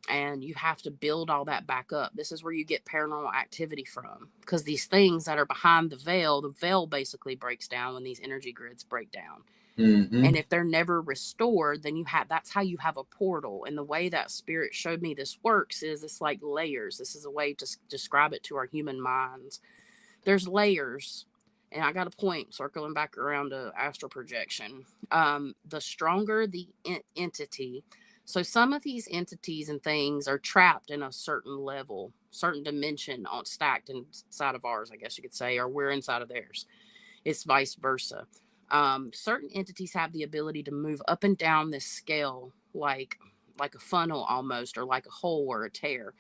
And you have to build all that back up. This is where you get paranormal activity from, because these things that are behind the veil basically breaks down when these energy grids break down. Mm-hmm. And if they're never restored, then that's how you have a portal. And the way that Spirit showed me this works is it's like layers. This is a way to describe it to our human minds. There's layers. And I got a point circling back around to astral projection. The stronger the entity. So some of these entities and things are trapped in a certain level, certain dimension stacked inside of ours, I guess you could say, or we're inside of theirs. It's vice versa. Certain entities have the ability to move up and down this scale like a funnel almost, or like a hole or a tear.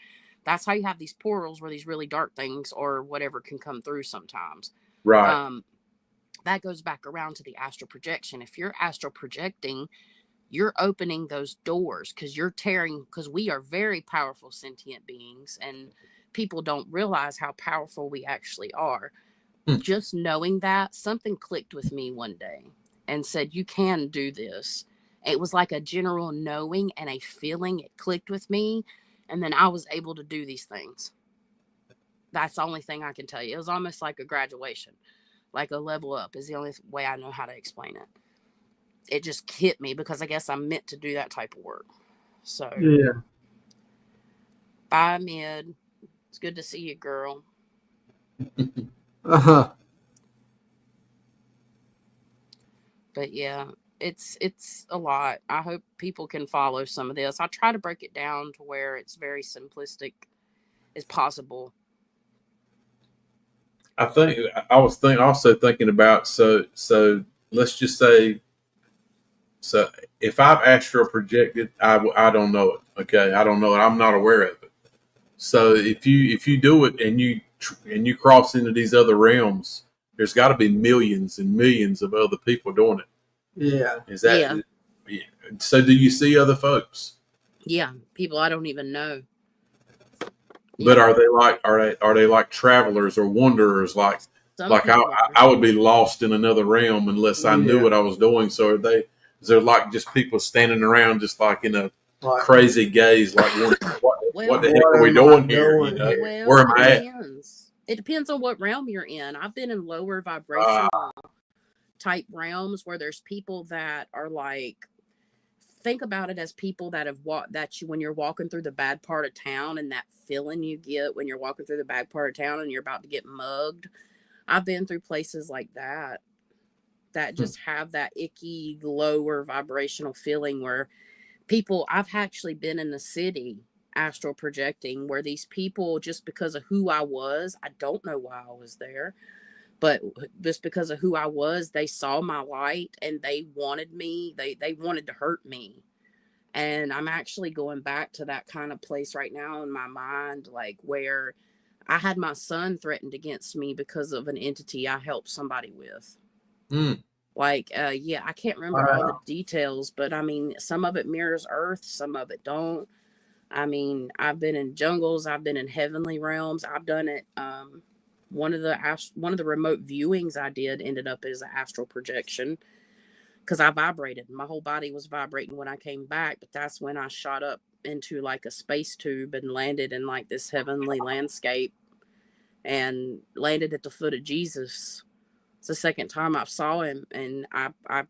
That's how you have these portals where these really dark things or whatever can come through sometimes. Right. Um, that goes back around to the astral projection. If you're astral projecting, you're opening those doors because you're tearing, because we are very powerful sentient beings, and people don't realize how powerful we actually are. Hmm. Just knowing that, something clicked with me one day and said, you can do this. It was like a general knowing and a feeling. It clicked with me. And then I was able to do these things. That's the only thing I can tell you. It was almost like a graduation, like a level up is the only way I know how to explain it. It just hit me because I guess I'm meant to do that type of work. So, Yeah. bye, Mid. It's good to see you, girl. Uh-huh. But yeah, it's a lot. I hope people can follow some of this. I try to break it down to where it's very simplistic as possible. I think I was also thinking about, so let's just say, so if I've astral projected, I don't know it. Okay, I don't know it. I'm not aware of it. So if you do it and you cross into these other realms, there's got to be millions and millions of other people doing it. Yeah. Is that Yeah. so? Do you see other folks? Yeah, people I don't even know. But Yeah. are they like travelers or wanderers? Like Some like I people are. I would be lost in another realm unless I knew Yeah. what I was doing. So is there like just people standing around just like in a Like, crazy gaze, like what the heck are we What am I doing here? doing You know, here? Well, where am it I at? depends. It depends on what realm you're in. I've been in lower vibrational type realms where there's people that are like, think about it as people that have walked, that you, when you're walking through the bad part of town, and that feeling you get when you're walking through the bad part of town and you're about to get mugged. I've been through places like that Hmm. just have that icky lower vibrational feeling where people, I've actually been in the city astral projecting where these people, just because of who I was, I don't know why I was there, but just because of who I was, they saw my light and they wanted me, they wanted to hurt me. And I'm actually going back to that kind of place right now in my mind, like where I had my son threatened against me because of an entity I helped somebody with. Hmm. Like, yeah, I can't remember all the wow. details, but I mean, some of it mirrors Earth, some of it don't. I mean, I've been in jungles, I've been in heavenly realms, I've done it. One of the remote viewings I did ended up as an astral projection because I vibrated. My whole body was vibrating when I came back, but that's when I shot up into like a space tube and landed in like this heavenly landscape and landed at the foot of Jesus. It's the second time I saw him, and I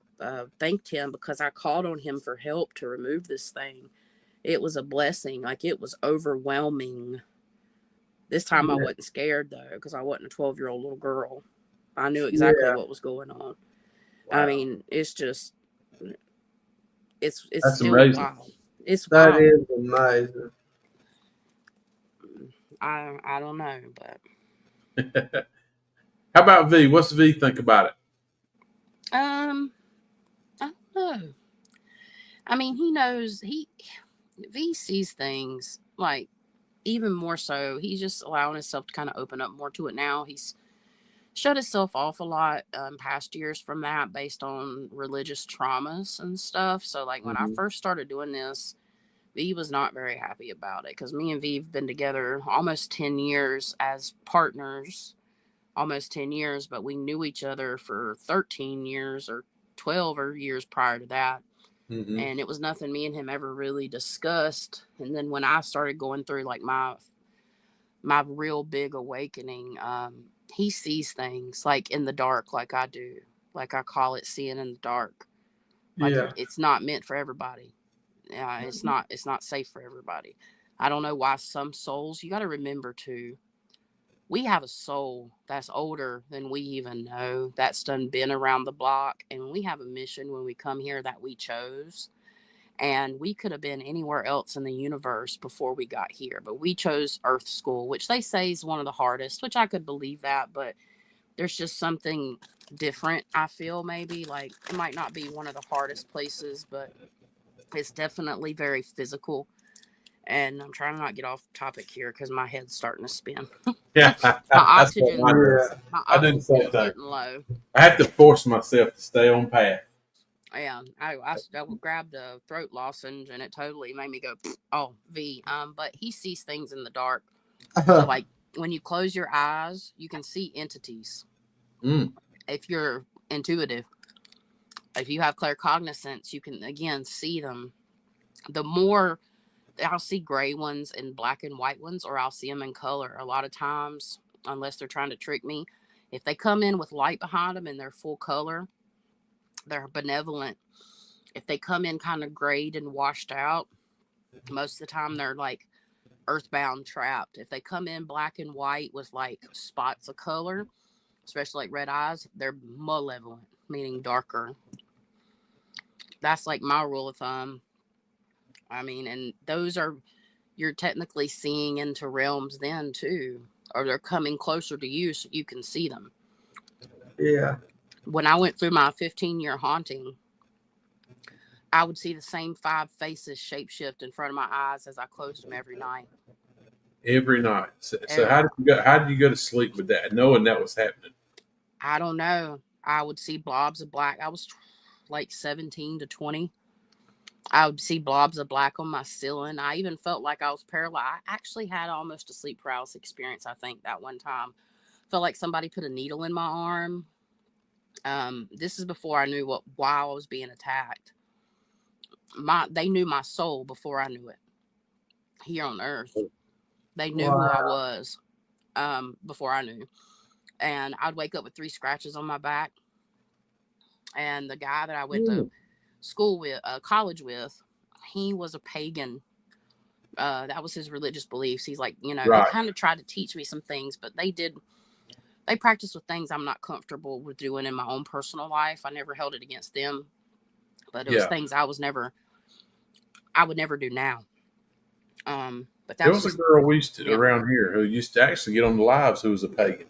thanked him because I called on him for help to remove this thing. It was a blessing. Like, it was overwhelming. This time I Yeah. wasn't scared though, because I wasn't a 12-year-old little girl. I knew exactly Yeah. what was going on. I Wow, mean, it's just, it's that's still amazing. wild. It's That wild. is amazing. I don't know, but How about V? What's V think about it? I don't know. I mean, he knows, V sees things like even more so. He's just allowing himself to kind of open up more to it now. He's shut himself off a lot past years from that based on religious traumas and stuff. So, like, when I Mm-hmm. first started doing this, V was not very happy about it because me and V have been together almost 10 years as partners, almost 10 years, but we knew each other for 13 years or 12 or years prior to that. Mm-hmm. And it was nothing me and him ever really discussed. And then when I started going through like my real big awakening, he sees things like in the dark, like I do. Like, I call it seeing in the dark. Like, Yeah. it's not meant for everybody. It's not safe for everybody. I don't know why some souls, you got to remember too, we have a soul that's older than we even know, that's done been around the block, and we have a mission when we come here that we chose. And we could have been anywhere else in the universe before we got here, but we chose Earth School, which they say is one of the hardest, which I could believe that, but there's just something different. I feel maybe like it might not be one of the hardest places, but it's definitely very physical. And I'm trying to not get off topic here because my head's starting to spin. Yeah, My that's what oxygen's mine does. Yeah. my I do the same oxygen's thing. getting low. I have to force myself to stay on path. Yeah, I grabbed a throat lozenge and it totally made me go, oh, V. But he sees things in the dark. So, like, when you close your eyes, you can see entities. Mm, If you're intuitive, if you have claircognizance, you can, again, see them. The more I'll see gray ones and black and white ones, or I'll see them in color. A lot of times, unless they're trying to trick me, if they come in with light behind them and they're full color, they're benevolent. If they come in kind of grayed and washed out, most of the time they're like earthbound trapped. If they come in black and white with like spots of color, especially like red eyes, they're malevolent, meaning darker. That's like my rule of thumb. I mean, and those are, you're technically seeing into realms then too, or they're coming closer to you so you can see them. Yeah. When I went through my 15-year haunting, I would see the same 5 faces shapeshift in front of my eyes as I closed them every night. every night. So Every, how did you go? How did you go to sleep with that, knowing that was happening? I don't know. I would see blobs of black. I was like 17 to 20. I would see blobs of black on my ceiling. I even felt like I was paralyzed. I actually had almost a sleep paralysis experience, I think, that one time. Felt like somebody put a needle in my arm. This is before I knew why I was being attacked. They knew my soul before I knew it here on earth. They knew who I Wow. was before I knew. And I'd wake up with 3 scratches on my back. And the guy that I went to Mm, school with, college with, he was a pagan. That was his religious beliefs. He's like, he right. kind of tried to teach me some things, but they practiced with things I'm not comfortable with doing in my own personal life. I never held it against them, but it was Yeah. things I would never do now. But There that's was a just, girl we used to yeah, around here who used to actually get on the lives who was a pagan.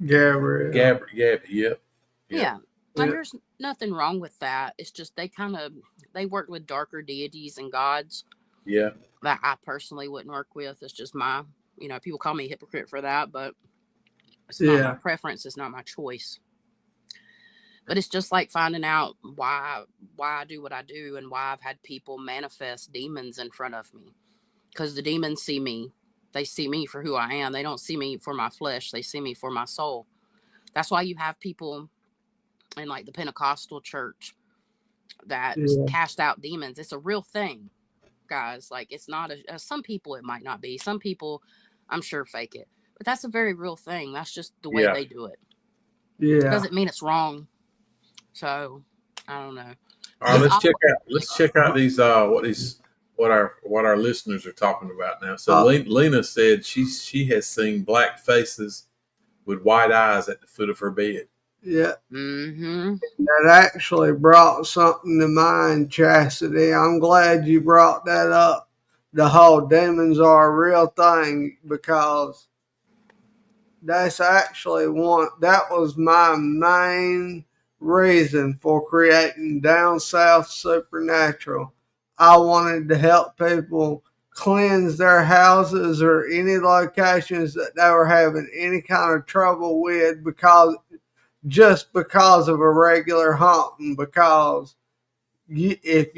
Gabriel. Gabby. Yep. Yep. yeah. And Yeah. there's nothing wrong with that. It's just they worked with darker deities and gods Yeah. that I personally wouldn't work with. It's just people call me a hypocrite for that, but it's not my Yeah. preference. It's not my choice. But it's just like finding out why I do what I do and why I've had people manifest demons in front of me. Because the demons see me. They see me for who I am. They don't see me for my flesh. They see me for my soul. That's why you have people in like the Pentecostal church that Yeah. cast out demons. It's a real thing, guys. Like it's not some people it might not be. Some people I'm sure fake it. But that's a very real thing. That's just the way Yeah. they do it. Yeah. Doesn't mean it's wrong. So I don't know. All right. It's Let's all check out. Let's check out what our listeners are talking about now. So Uh, Lena said she has seen black faces with white eyes at the foot of her bed. yeah. mm-hmm. That actually brought something to mind, Chastity. I'm glad you brought that up. The whole demons are a real thing because that's actually that was my main reason for creating Down South Supernatural. I wanted to help people cleanse their houses or any locations that they were having any kind of trouble with because of a regular haunting. Because if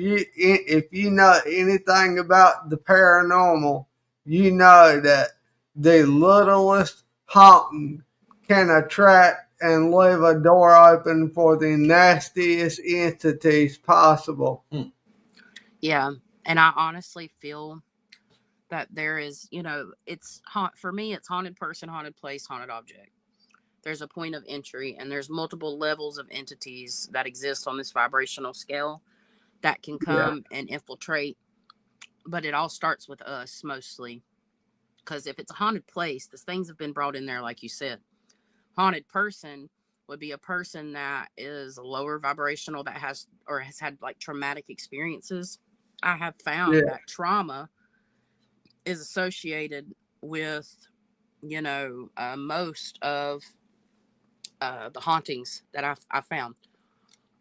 you know anything about the paranormal, you know that the littlest haunting can attract and leave a door open for the nastiest entities possible. Yeah. And I honestly feel that there is, for me, it's haunted person, haunted place, haunted object. There's a point of entry, and there's multiple levels of entities that exist on this vibrational scale that can Yeah, come and infiltrate. But it all starts with us mostly. Because if it's a haunted place, the things have been brought in there, like you said. Haunted person would be a person that is lower vibrational that has had like traumatic experiences. I have yeah, found that trauma is associated with most of the hauntings that I found.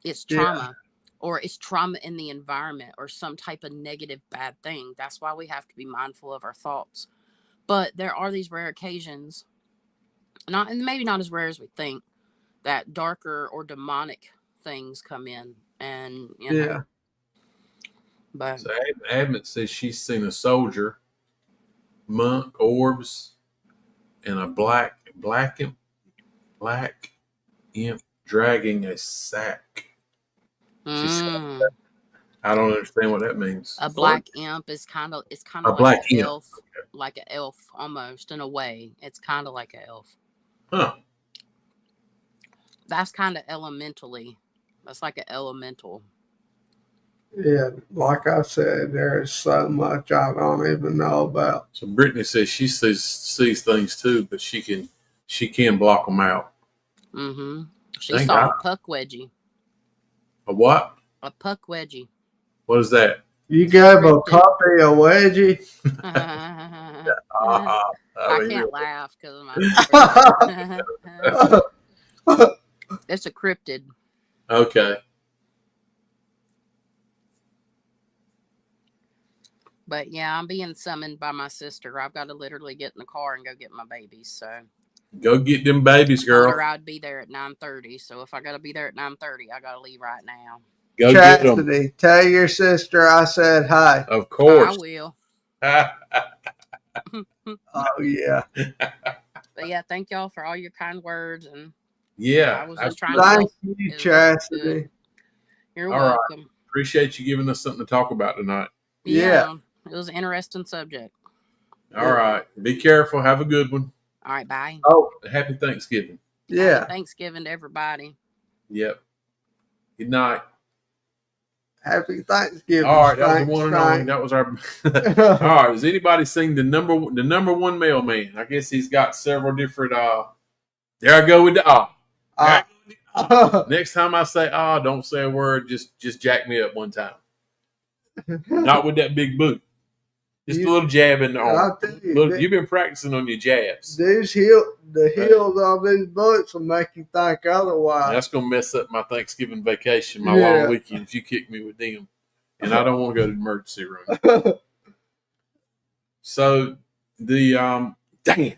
It's Yeah. trauma, or it's trauma in the environment, or some type of negative bad thing. That's why we have to be mindful of our thoughts. But there are these rare occasions, not and maybe not as rare as we think, that darker or demonic things come in, and Yeah. But So Admit says she's seen a soldier, monk, orbs, and a black imp dragging a sack. She said, I don't understand what that means. a black imp is it's kind A of like black an imp. elf, like an elf almost in a way. It's kind of like an elf. Huh. That's kind of elementally. That's like an elemental. Yeah, like I said, there is so much I don't even know about. So Brittany says she sees things too, but she can block them out. Mm-hmm. She Thank saw God. a puck wedgie. A what? A puck wedgie. What is that? You gave a puppy a wedgie? I can't laugh because of my. It's a cryptid. Okay. But yeah, I'm being summoned by my sister. I've got to literally get in the car and go get my babies. So Go get them babies, I told girl. her I'd be there at 9:30. So if I got to be there at 9:30, I got to leave right now. Go get them. Chastity, tell your sister I said hi. Of course. I will. Oh, yeah. But yeah, thank y'all for all your kind words. And yeah. I was just trying to Thank help. you, Chastity. You're All right. welcome. Appreciate you giving us something to talk about tonight. Yeah. It was an interesting subject. All right. Be careful. Have a good one. All right. Bye. Oh, Happy Thanksgiving. yeah. Happy Thanksgiving to everybody. Yep. Good night. Happy Thanksgiving. All right. That was the one and only. That was our. All right. Has anybody seen the number one mailman? I guess he's got several different. There I go with the Next time I say don't say a word. Just jack me up one time. Not with that big boot. Just a little jab in the arm. You've been practicing on your jabs. The heels on these boots will make you think otherwise. That's going to mess up my Thanksgiving vacation, my long weekend, if you kick me with them. And I don't want to go to the emergency room. So, damn. Damn.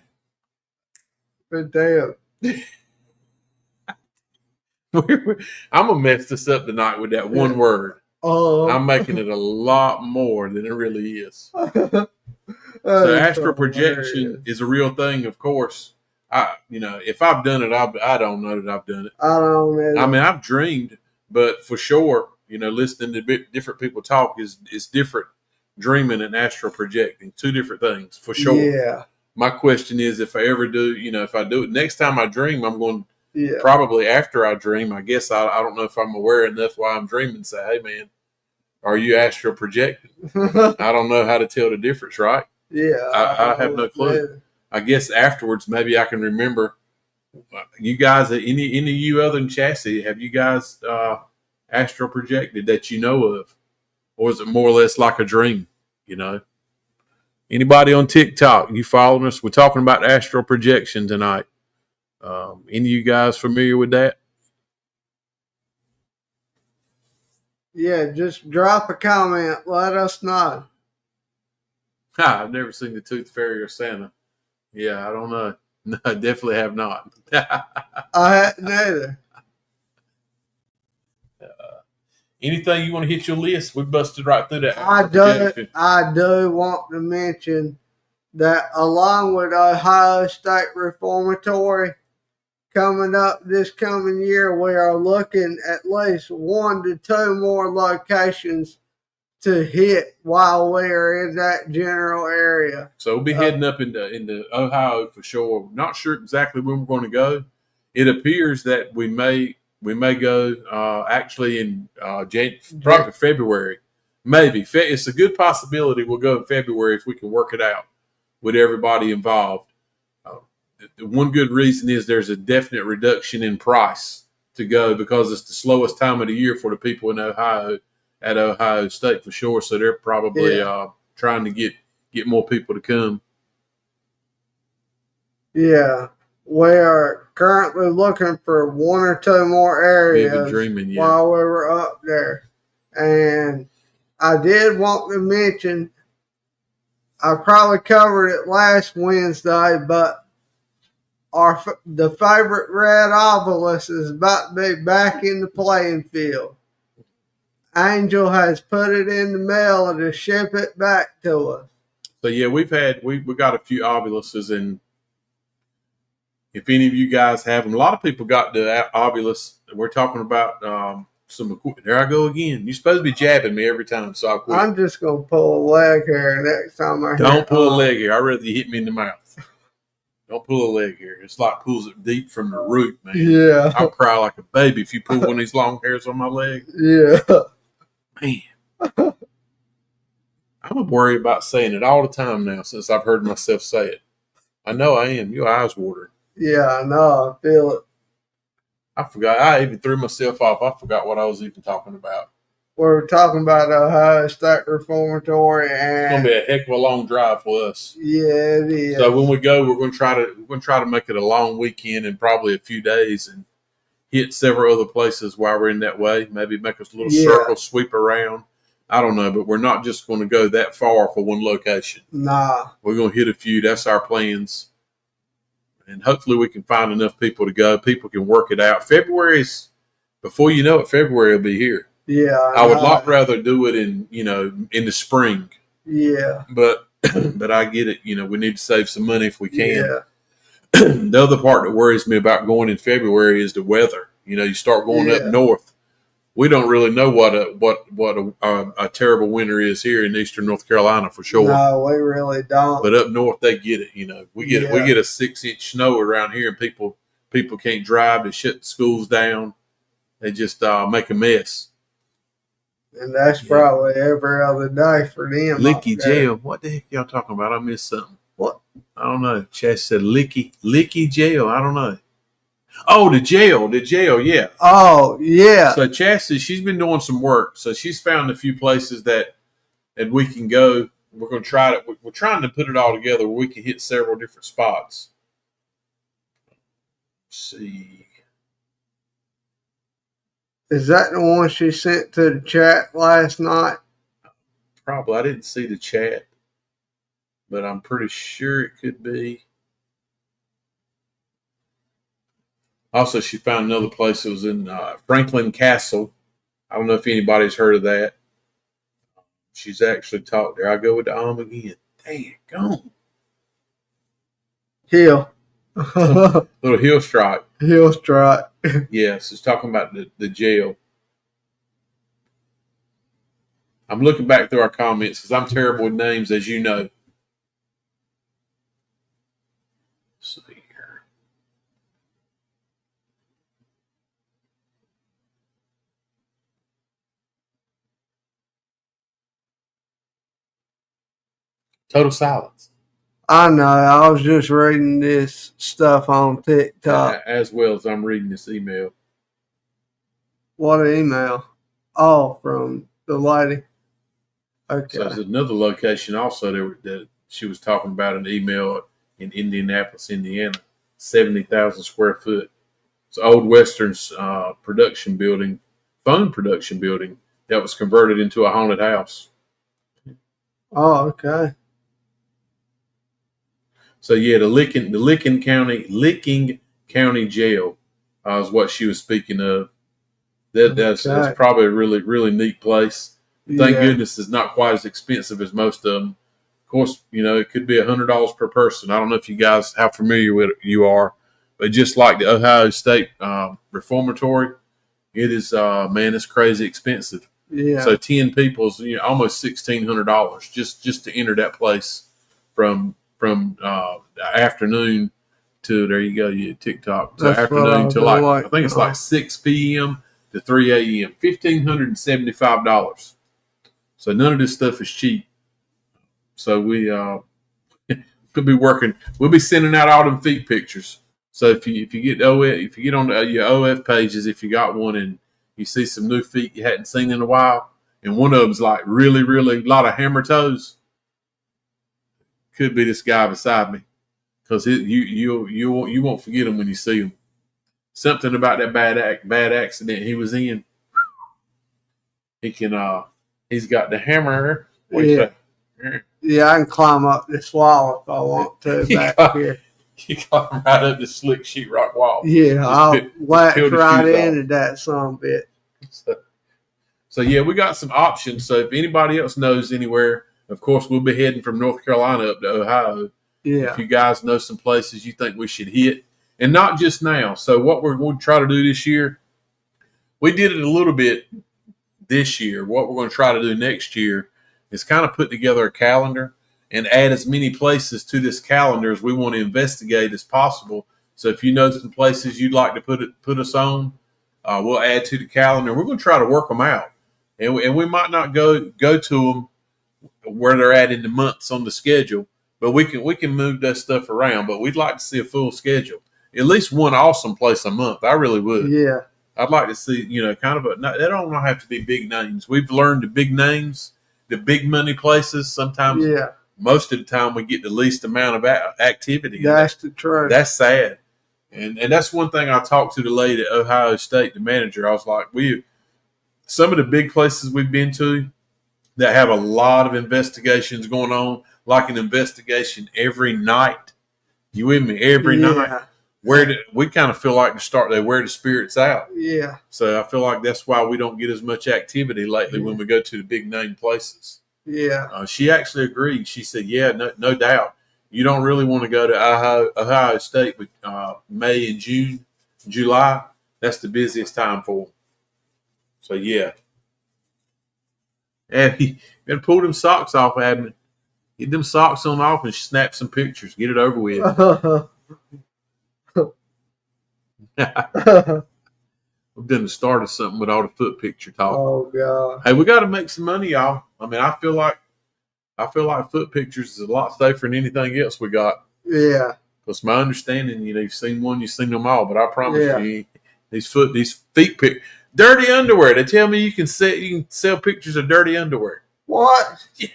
I'm going to mess this up tonight with that one word. I'm making it a lot more than it really is. So astral projection is a real thing, of course. If I've done it, I don't know that I've done it. I don't know. I mean, I've dreamed, but for sure, listening to different people talk is different. Dreaming and astral projecting, two different things for sure. Yeah. My question is, if I ever do, if I do it next time I dream, I'm going probably after I dream. I guess I don't know if I'm aware enough while I'm dreaming. Say, hey man, are you astral projecting? I don't know how to tell the difference, right? Yeah, I have no clue. I guess afterwards, maybe I can remember. You guys, any of you other than Chassis, have you guys astral projected that you know of, or is it more or less like a dream? Anybody on TikTok? You following us? We're talking about astral projection tonight. Any of you guys familiar with that? Yeah, just drop a comment. Let us know. I've never seen the Tooth Fairy or Santa. Yeah, I don't know. No, I definitely have not. I hadn't either. Anything you want to hit your list? We busted right through that. I do want to mention that along with Ohio State Reformatory, coming up this coming year, we are looking at least 1 to 2 more locations to hit while we are in that general area. So we'll be heading up into Ohio for sure. Not sure exactly when we're going to go. It appears that we may go actually in probably February. Maybe. It's a good possibility we'll go in February if we can work it out with everybody involved. The one good reason is there's a definite reduction in price to go because it's the slowest time of the year for the people in Ohio at Ohio State for sure. So they're probably trying to get more people to come. Yeah. we're currently looking for one or two more areas dreaming, yeah. while we were up there. And I did want to mention, I probably covered it last Wednesday, but the favorite red obelisk is about to be back in the playing field. Angel has put it in the mail to ship it back to us. So yeah, we got a few obelisks, and if any of you guys have them, a lot of people got the obelisk. We're talking about some equipment. There I go again. You're supposed to be jabbing me every time, so I'll quit. I'm just gonna pull a leg hair next time I don't pull a leg hair. I'd rather you hit me in the mouth. Don't pull a leg hair. It's like pulls it deep from the root, man. Yeah. I'll cry like a baby if you pull one of these long hairs on my leg. Yeah. Man. I'm worried about saying it all the time now since I've heard myself say it. I know I am. Your eyes watering. Yeah, I know. I feel it. I forgot. I even threw myself off. I forgot what I was even talking about. We're talking about Ohio State Reformatory, and it's gonna be a heck of a long drive for us. Yeah, it is. So when we go, we're gonna try to make it a long weekend and probably a few days and hit several other places while we're in that way. Maybe make us a little circle, sweep around. I don't know, but we're not just going to go that far for one location. Nah. We're going to hit a few. That's our plans. And hopefully we can find enough people to go. People can work it out. February's, before you know it, February will be here. Yeah. I would a lot rather do it in the spring. Yeah. But I get it. We need to save some money if we can. Yeah. The other part that worries me about going in February is the weather. You start going up north. We don't really know what a terrible winter is here in eastern North Carolina for sure. No, we really don't. But up north, they get it. We get a 6-inch snow around here, and people can't drive. They shut the schools down. They just make a mess. And that's probably every other day for them. Licky jail. What the heck y'all talking about? I missed something. What? I don't know. Chess said Licky jail. I don't know. Oh, the jail, yeah. Oh, yeah. So Chastity, she's been doing some work. So she's found a few places that we can go. We're going to try it. We're trying to put it all together where we can hit several different spots. Let's see. Is that the one she sent to the chat last night? Probably. I didn't see the chat, but I'm pretty sure it could be. Also, she found another place that was in Franklin Castle. I don't know if anybody's heard of that. She's actually taught there. I go with the again. Dang, gone. Hill. Little hill strike. Hill strike. Yes, it's talking about the jail. I'm looking back through our comments because I'm terrible with names, as you know. Let's see here. Total silence. I know. I was just reading this stuff on TikTok. As well as I'm reading this email. What email? Oh, from the lady. Okay. So there's another location also that she was talking about an email in Indianapolis, Indiana, 70,000 square foot. It's Old Western's production building, phone production building that was converted into a haunted house. Oh, okay. So yeah, the Licking County Jail is what she was speaking of. That's probably a really, really neat place. Thank goodness it's not quite as expensive as most of them. Of course, it could be $100 per person. I don't know if you guys how familiar with it you are, but just like the Ohio State Reformatory, it is man, it's crazy expensive. Yeah. So 10 people is almost $1,600 just to enter that place from the afternoon to there you go, TikTok. So afternoon to I think it's like 6 p.m. to 3 a.m. $1,575. So none of this stuff is cheap. So we could be working. We'll be sending out all them feet pictures. So if you get on your OF pages, if you got one and you see some new feet you hadn't seen in a while, and one of them's like really, really a lot of hammer toes, could be this guy beside me. because you won't forget him when you see him. Something about that bad accident he was in. He can. He's got the hammer. What you say? Yeah, I can climb up this wall if I want to back here. You climb right up the slick sheetrock wall. Yeah, I'll latch right into that some bit. So yeah, we got some options. So if anybody else knows anywhere, of course, we'll be heading from North Carolina up to Ohio. Yeah. If you guys know some places you think we should hit, and not just now. So what we're going to try to do this year, we did it a little bit this year. What we're going to try to do next year is kind of put together a calendar and add as many places to this calendar as we want to investigate as possible. So if you know some places you'd like to put us on, we'll add to the calendar. We're going to try to work them out, and we might not go to them where they're at in the months on the schedule, but we can move that stuff around. But we'd like to see a full schedule, at least one awesome place a month. I really would. Yeah. I'd like to see, kind of they don't have to be big names. We've learned the big names, the big money places. Sometimes, most of the time, we get the least amount of activity. That's the truth. That's sad. And that's one thing I talked to the lady at Ohio State, the manager. I was like, some of the big places we've been to that have a lot of investigations going on, like an investigation every night. You with me? Every night. We kind of feel like they wear the spirits out. Yeah. So I feel like that's why we don't get as much activity lately when we go to the big name places. Yeah. She actually agreed. She said, yeah, no doubt. You don't really want to go to Ohio State with May and June, July. That's the busiest time for them. So, yeah. And you got to pull them socks off, Admin. Get them socks on off and snap some pictures. Get it over with. We've done the start of something with all the foot picture talk. Oh, God. Hey, we got to make some money, y'all. I mean, I feel like foot pictures is a lot safer than anything else we got. Yeah. Because my understanding, you've seen one, you've seen them all, but I promise you, these feet pictures, dirty underwear. They tell me you can sell pictures of dirty underwear. What? Yeah,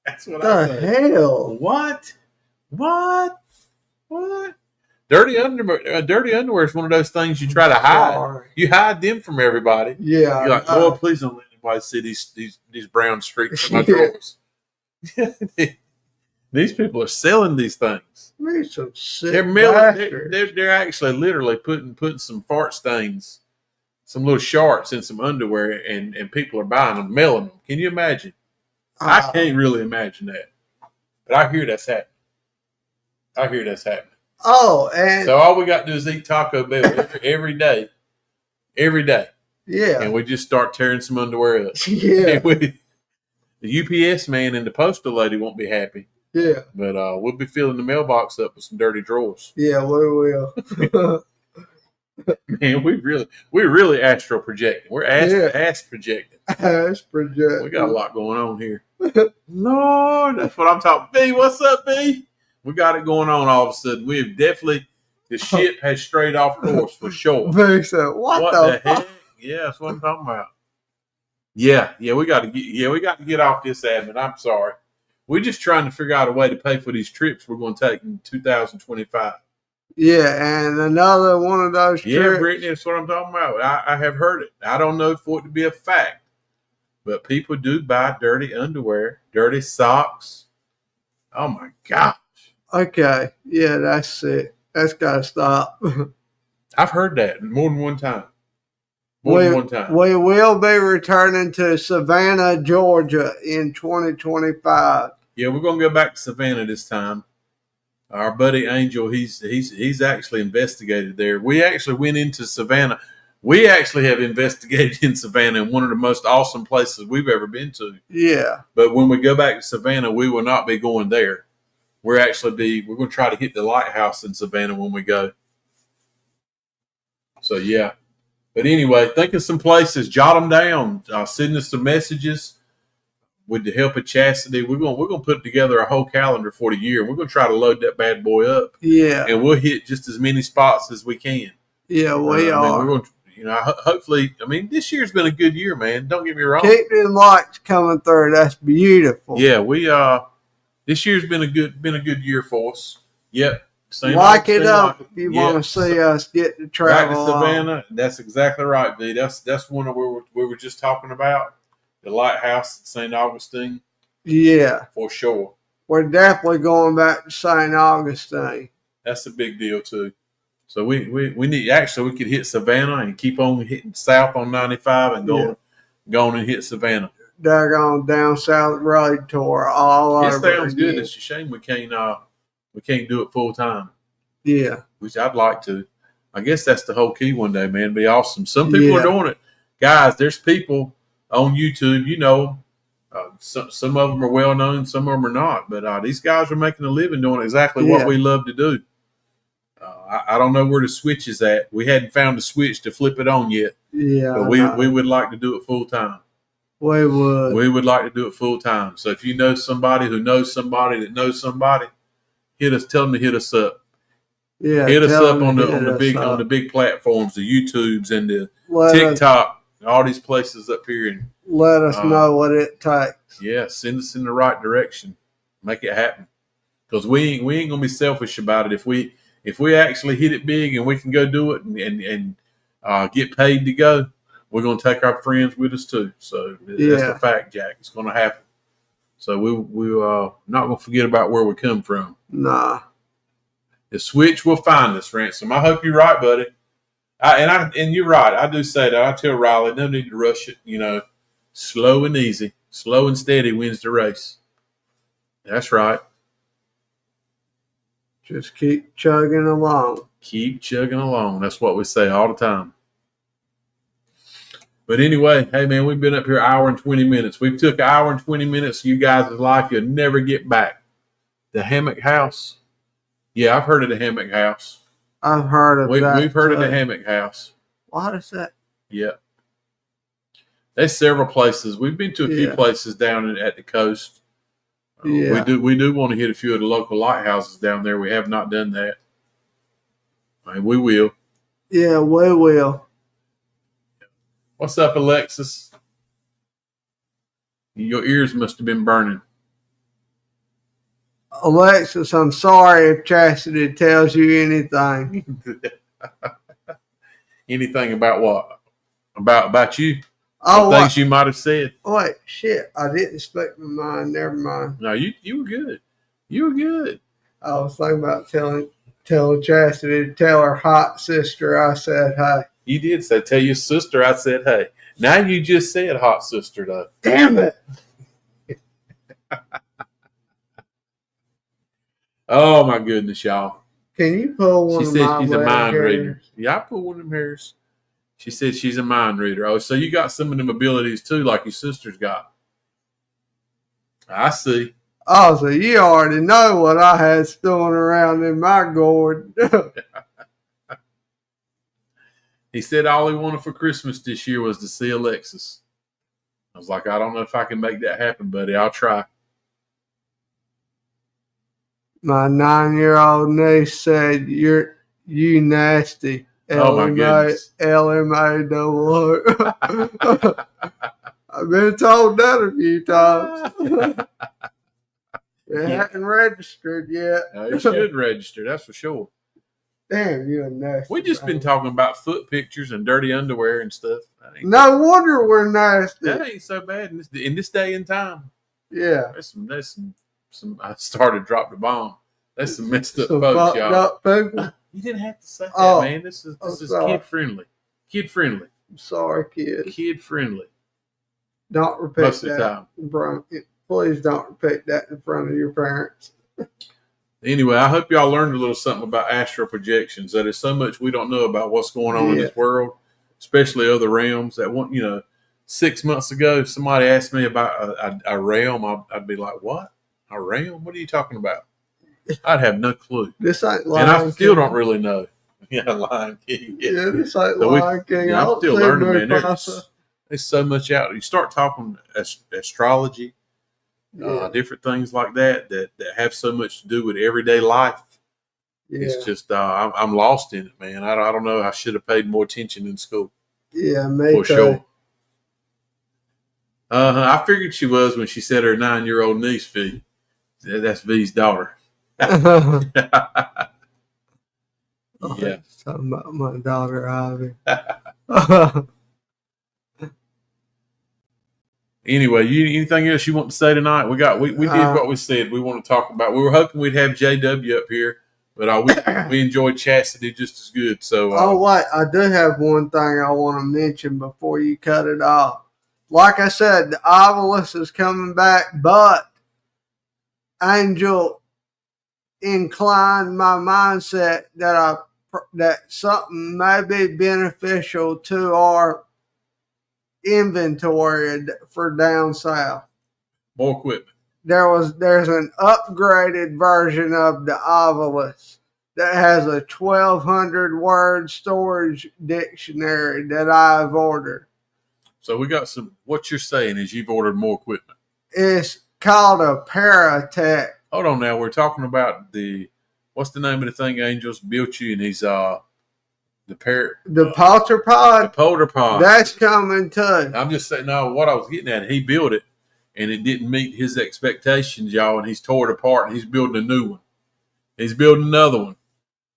that's what I the say. hell? What? Dirty underwear is one of those things you try to hide. Sorry. You hide them from everybody. Yeah. You're like, oh, please don't let anybody see these brown streaks in my drawers. These people are selling these things. Some sick They're actually literally putting some fart stains, some little sharts in some underwear, and people are buying them, mailing them. Can you imagine? I can't really imagine that, but I hear that's happening. Oh, and so all we got to do is eat Taco Bell every day. Yeah, and we just start tearing some underwear up. Yeah. The UPS man and the postal lady won't be happy. Yeah. But we'll be filling the mailbox up with some dirty drawers. Yeah, we will. Man, we really astral projecting. We're ass projecting. Ass projecting. We got a lot going on here. Lord, that's what I'm talking. B, what's up, B? We got it going on all of a sudden. We've definitely, the ship has strayed off course for sure. B said, what the heck? Yeah, that's what I'm talking about. Yeah, we got to get off this, Admin. I'm sorry. We're just trying to figure out a way to pay for these trips we're going to take in 2025. Yeah, and another one of those trips. Yeah, Brittany, that's what I'm talking about. I have heard it. I don't know for it to be a fact, but people do buy dirty underwear, dirty socks. Oh, my gosh. Okay. Yeah, that's it. That's got to stop. I've heard that more than one time. We will be returning to Savannah, Georgia in 2025. Yeah, we're going to go back to Savannah this time. Our buddy Angel, he's actually investigated there. We actually went into Savannah. We actually have investigated in Savannah, in one of the most awesome places we've ever been to. Yeah. But when we go back to Savannah, we will not be going there. We're going to try to hit the lighthouse in Savannah when we go. So, yeah. But anyway, think of some places, jot them down, send us some messages. With the help of Chastity, we're gonna put together a whole calendar for the year. We're gonna try to load that bad boy up. Yeah, and we'll hit just as many spots as we can. Yeah, we are. We're going to, hopefully. I mean, this year's been a good year, man. Don't get me wrong. Keep them lights coming through. That's beautiful. Yeah, we this year's been a good year for us. Yep. St. Like it Augustine, up like if you yep. want to see us get to Back travel to along. Savannah. That's exactly right, V. That's one of we were just talking about. The lighthouse at St. Augustine. Yeah. For sure. We're definitely going back to St. Augustine. That's a big deal too. So we need actually we could hit Savannah and keep on hitting south on 95 and go on and hit Savannah. Daggone down south road tour all It over sounds good. again. It's a shame we can't do it full time. Yeah. Which I'd like to. I guess that's the whole key one day, man. It'd be awesome. Some people are doing it. Guys, there's people on YouTube, you know, some of them are well known, some of them are not. But these guys are making a living doing exactly what we love to do. I don't know where the switch is at. We hadn't found the switch to flip it on yet. Yeah. But we would like to do it full time. We would. We would like to do it full time. So if you know somebody who knows somebody that knows somebody, tell them to hit us up. Yeah, hit us up on the big platforms, the YouTubes and the TikTok, all these places up here, and let us know what it takes. Yeah, send us in the right direction, make it happen. Because we ain't gonna be selfish about it. If we actually hit it big and we can go do it and get paid to go, we're gonna take our friends with us too. So that's the fact, Jack. It's gonna happen. So we're not gonna forget about where we come from. Nah. The switch will find us, Ransom. I hope you're right, buddy. And you're right. I do say that. I tell Riley, no need to rush it. You know, slow and easy, slow and steady wins the race. That's right. Just keep chugging along. Keep chugging along. That's what we say all the time. But anyway, hey man, we've been up here an hour and 20 minutes. We've took an hour and 20 minutes of you guys' life you'll never get back. The Hammock House. Yeah, I've heard of the Hammock House. I've heard of that. We've heard of the Hammock House. What is that? Yeah. There's several places. We've been to a few places down at the coast. We do want to hit a few of the local lighthouses down there. We have not done that. I mean, we will. Yeah, we will. What's up, Alexis? Your ears must have been burning. Alexis, I'm sorry if Chastity tells you anything. Anything about what? About you? Oh, things you might have said. Wait, shit! I didn't speak my mind. Never mind. No, you were good. You were good. I was thinking about telling Chastity to tell her hot sister I said hey. You did say tell your sister I said hey. Now you just said hot sister though. Damn it! Oh my goodness, y'all. Can you pull one? She said she's a mind reader. Yeah, I pull one of them hairs. She said she's a mind reader. Oh, so you got some of them abilities too, like your sister's got. I see. Oh, so you already know what I had storing around in my gourd. He said all he wanted for Christmas this year was to see Alexis. I was like, I don't know if I can make that happen, buddy. I'll try. My 9-year-old niece said, you nasty. Oh, my goodness. LMA double. I've been told that a few times. It hasn't registered yet. No, it should register, that's for sure. Damn, you're nasty. We just been talking about foot pictures and dirty underwear and stuff. No wonder we're nasty. That ain't so bad in this day and time. Yeah. That's some I started to drop the bomb. That's some messed up folks, y'all. Up people. You didn't have to say that, man. This is kid friendly. Kid friendly. I'm sorry, kid. Kid friendly. Don't repeat most of the that. time. Please don't repeat that in front of your parents. Anyway, I hope y'all learned a little something about astral projections. That is so much we don't know about what's going on in this world, especially other realms. That one, 6 months ago, if somebody asked me about a realm, I'd be like, "What? A realm? What are you talking about?" I'd have no clue. This ain't Lion and I still King. don't really know. Yeah, Lion King. Yeah, this ain't Lion King. I'm still learning, man. There's so much out. You start talking astrology, different things like that have so much to do with everyday life. Yeah. It's just I'm lost in it, man. I don't know. I should have paid more attention in school. Yeah, me for too. Sure. I figured she was when she said her 9-year-old niece, V. That's V's daughter. Yeah. Talking about my daughter Ivy. Anyway, anything else you want to say tonight? We did what we said we want to talk about. We were hoping we'd have JW up here, but we enjoyed Chastity just as good. So oh wait, I do have one thing I want to mention before you cut it off. Like I said, the Obelisk is coming back, but Angel inclined my mindset that something may be beneficial to our inventory for down south. more equipment. There's an upgraded version of the Obelisk that has a 1,200 word storage dictionary that I've ordered. So we got some. What you're saying is you've ordered more equipment. It's called a Paratech. Hold on now. We're talking about what's the name of the thing Angel's built you, and he's the Polterpod. The Polterpod. That's coming too. I'm just saying. No, what I was getting at, he built it, and it didn't meet his expectations, y'all, and he's tore it apart, and he's building a new one. He's building another one.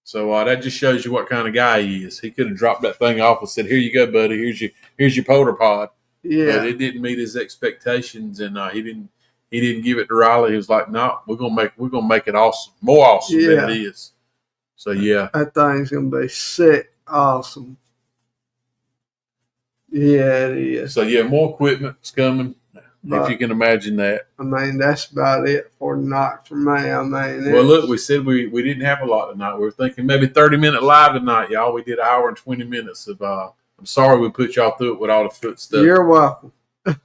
So that just shows you what kind of guy he is. He could have dropped that thing off and said, "Here you go, buddy. Here's your Polterpod." Yeah. But it didn't meet his expectations, and he didn't give it to Riley. He was like, "No, we're gonna make it awesome, more awesome than it is." So yeah, that thing's gonna be sick, awesome. Yeah, it is. So yeah, more equipment's coming. But, if you can imagine that. I mean, that's about it for tonight for me. I mean, well, look, we said we didn't have a lot tonight. We were thinking maybe 30-minute live tonight, y'all. We did 1 hour and 20 minutes of. I'm sorry we put y'all through it with all the foot stuff. You're welcome.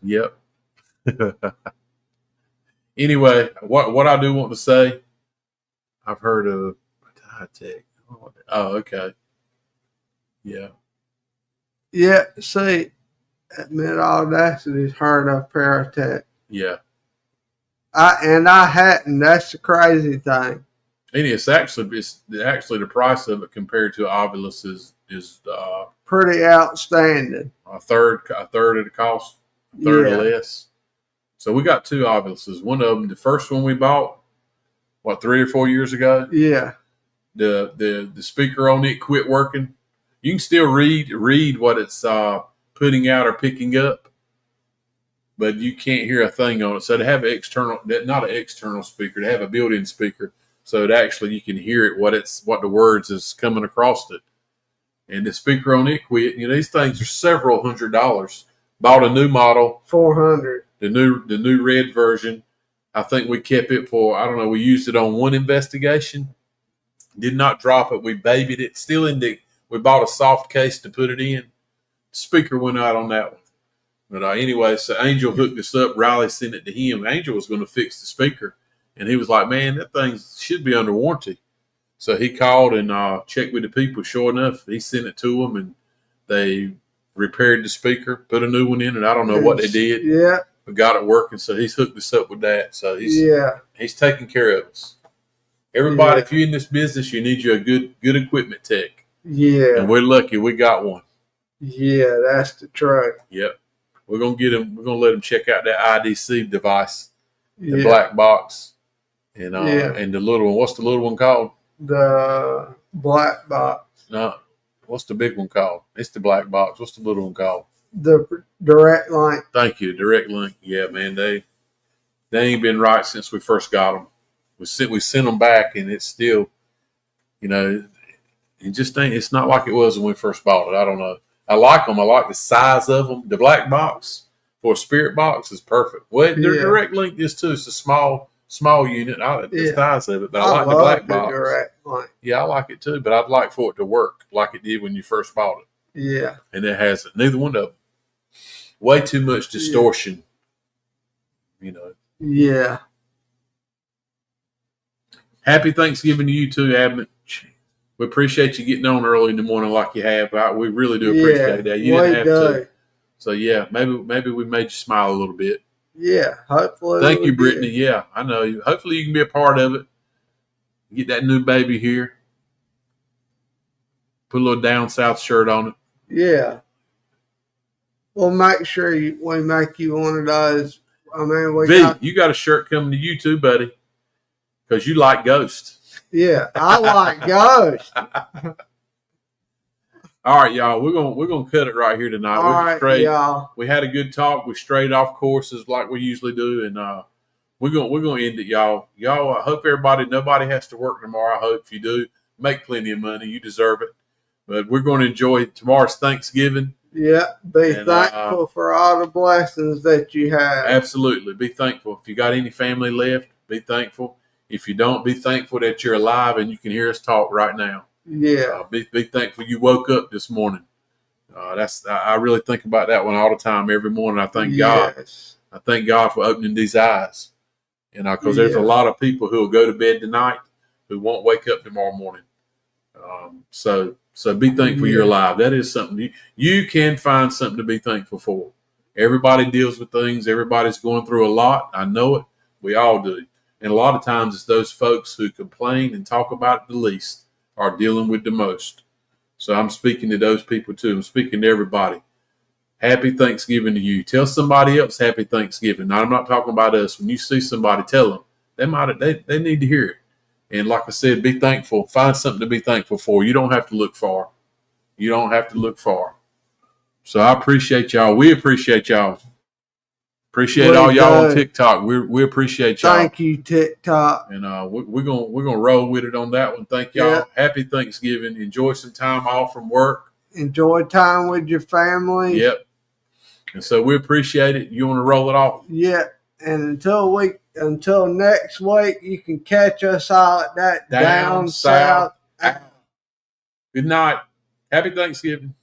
Yep. Anyway, what I do want to say, I've heard of Tech. Oh, okay. Yeah. Yeah. See. Admit Audacity's heard of Paratech. Yeah. I hadn't. That's the crazy thing. And it's actually the price of it compared to Ovilus is pretty outstanding. A third of the cost, a third or less. So we got 2 Oviluses. One of them, the first one we bought, 3 or 4 years ago. Yeah. The speaker on it quit working. You can still read what it's putting out or picking up, but you can't hear a thing on it. So to have not an external speaker, to have a built-in speaker, so that actually you can hear it what the words is coming across it. And the speaker on it quit. These things are several $100s. Bought a new model, $400. The new red version. I think we kept it for, I don't know, we used it on one investigation. Did not drop it. We babied it. Still we bought a soft case to put it in. Speaker went out on that one. But anyway, so Angel hooked us up. Riley sent it to him. Angel was going to fix the speaker. And he was like, man, that thing should be under warranty. So he called and checked with the people. Sure enough, he sent it to them, and they repaired the speaker, put a new one in, and I don't know what they did. Yeah. But got it working, so he's hooked us up with that. So he's taking care of us. Everybody, if you're in this business, you need you a good equipment tech. Yeah. And we're lucky we got one. Yeah, that's the truth. Yep. We're gonna get him. We're gonna let him check out that IDC device, the black box, and and the little one. What's the little one called? The black box. No, what's the big one called? It's the black box. What's the little one called? The direct link. Thank you, direct link. Yeah, man, they ain't been right since we first got them. We sent them back, and it's still, it just ain't. It's not like it was when we first bought it. I don't know. I like them. I like the size of them. The black box for a spirit box is perfect. Well, their direct link is too. It's a small unit. The size of it, but I like the black box. Direct link. Yeah, I like it too. But I'd like for it to work like it did when you first bought it. Yeah, and it hasn't. Neither one of them. Way too much distortion. Yeah. Happy Thanksgiving to you too, Abnett. We appreciate you getting on early in the morning like you have. We really do appreciate that. You didn't have to. So, yeah, maybe we made you smile a little bit. Yeah, hopefully. Thank you, Brittany. Yeah, I know you. Hopefully you can be a part of it. Get that new baby here. Put a little down south shirt on it. Yeah. We'll make sure we make you one of those. I mean, you got a shirt coming to you too, buddy. because you like ghosts. Yeah, I like ghosts. All right, y'all. We're gonna cut it right here tonight. All We're right, straight. y'all. We had a good talk. We strayed off courses like we usually do, and we're gonna end it, y'all. Y'all, I hope nobody has to work tomorrow. I hope if you do, make plenty of money. You deserve it. But we're going to enjoy tomorrow's Thanksgiving. Yeah, be thankful for all the blessings that you have. Absolutely, be thankful. If you got any family left, be thankful. If you don't, be thankful that you're alive and you can hear us talk right now. Yeah, be thankful you woke up this morning. I really think about that one all the time. Every morning, I thank God. I thank God for opening these eyes. Because there's a lot of people who will go to bed tonight who won't wake up tomorrow morning. So be thankful you're alive. That is something you can find something to be thankful for. Everybody deals with things. Everybody's going through a lot. I know it. We all do. And a lot of times it's those folks who complain and talk about it the least are dealing with the most. So I'm speaking to those people too. I'm speaking to everybody. Happy Thanksgiving to you. Tell somebody else Happy Thanksgiving. Now, I'm not talking about us. When you see somebody, tell them. They need to hear it. And like I said, be thankful. Find something to be thankful for. You don't have to look far. You don't have to look far. So I appreciate y'all. We appreciate y'all. Appreciate all y'all on TikTok. We appreciate y'all. Thank you, TikTok. And we're gonna roll with it on that one. Thank y'all. Yeah. Happy Thanksgiving. Enjoy some time off from work. Enjoy time with your family. Yep. And so we appreciate it. You want to roll it off? Yeah. And until next week, you can catch us all at that down south. Good night. Happy Thanksgiving.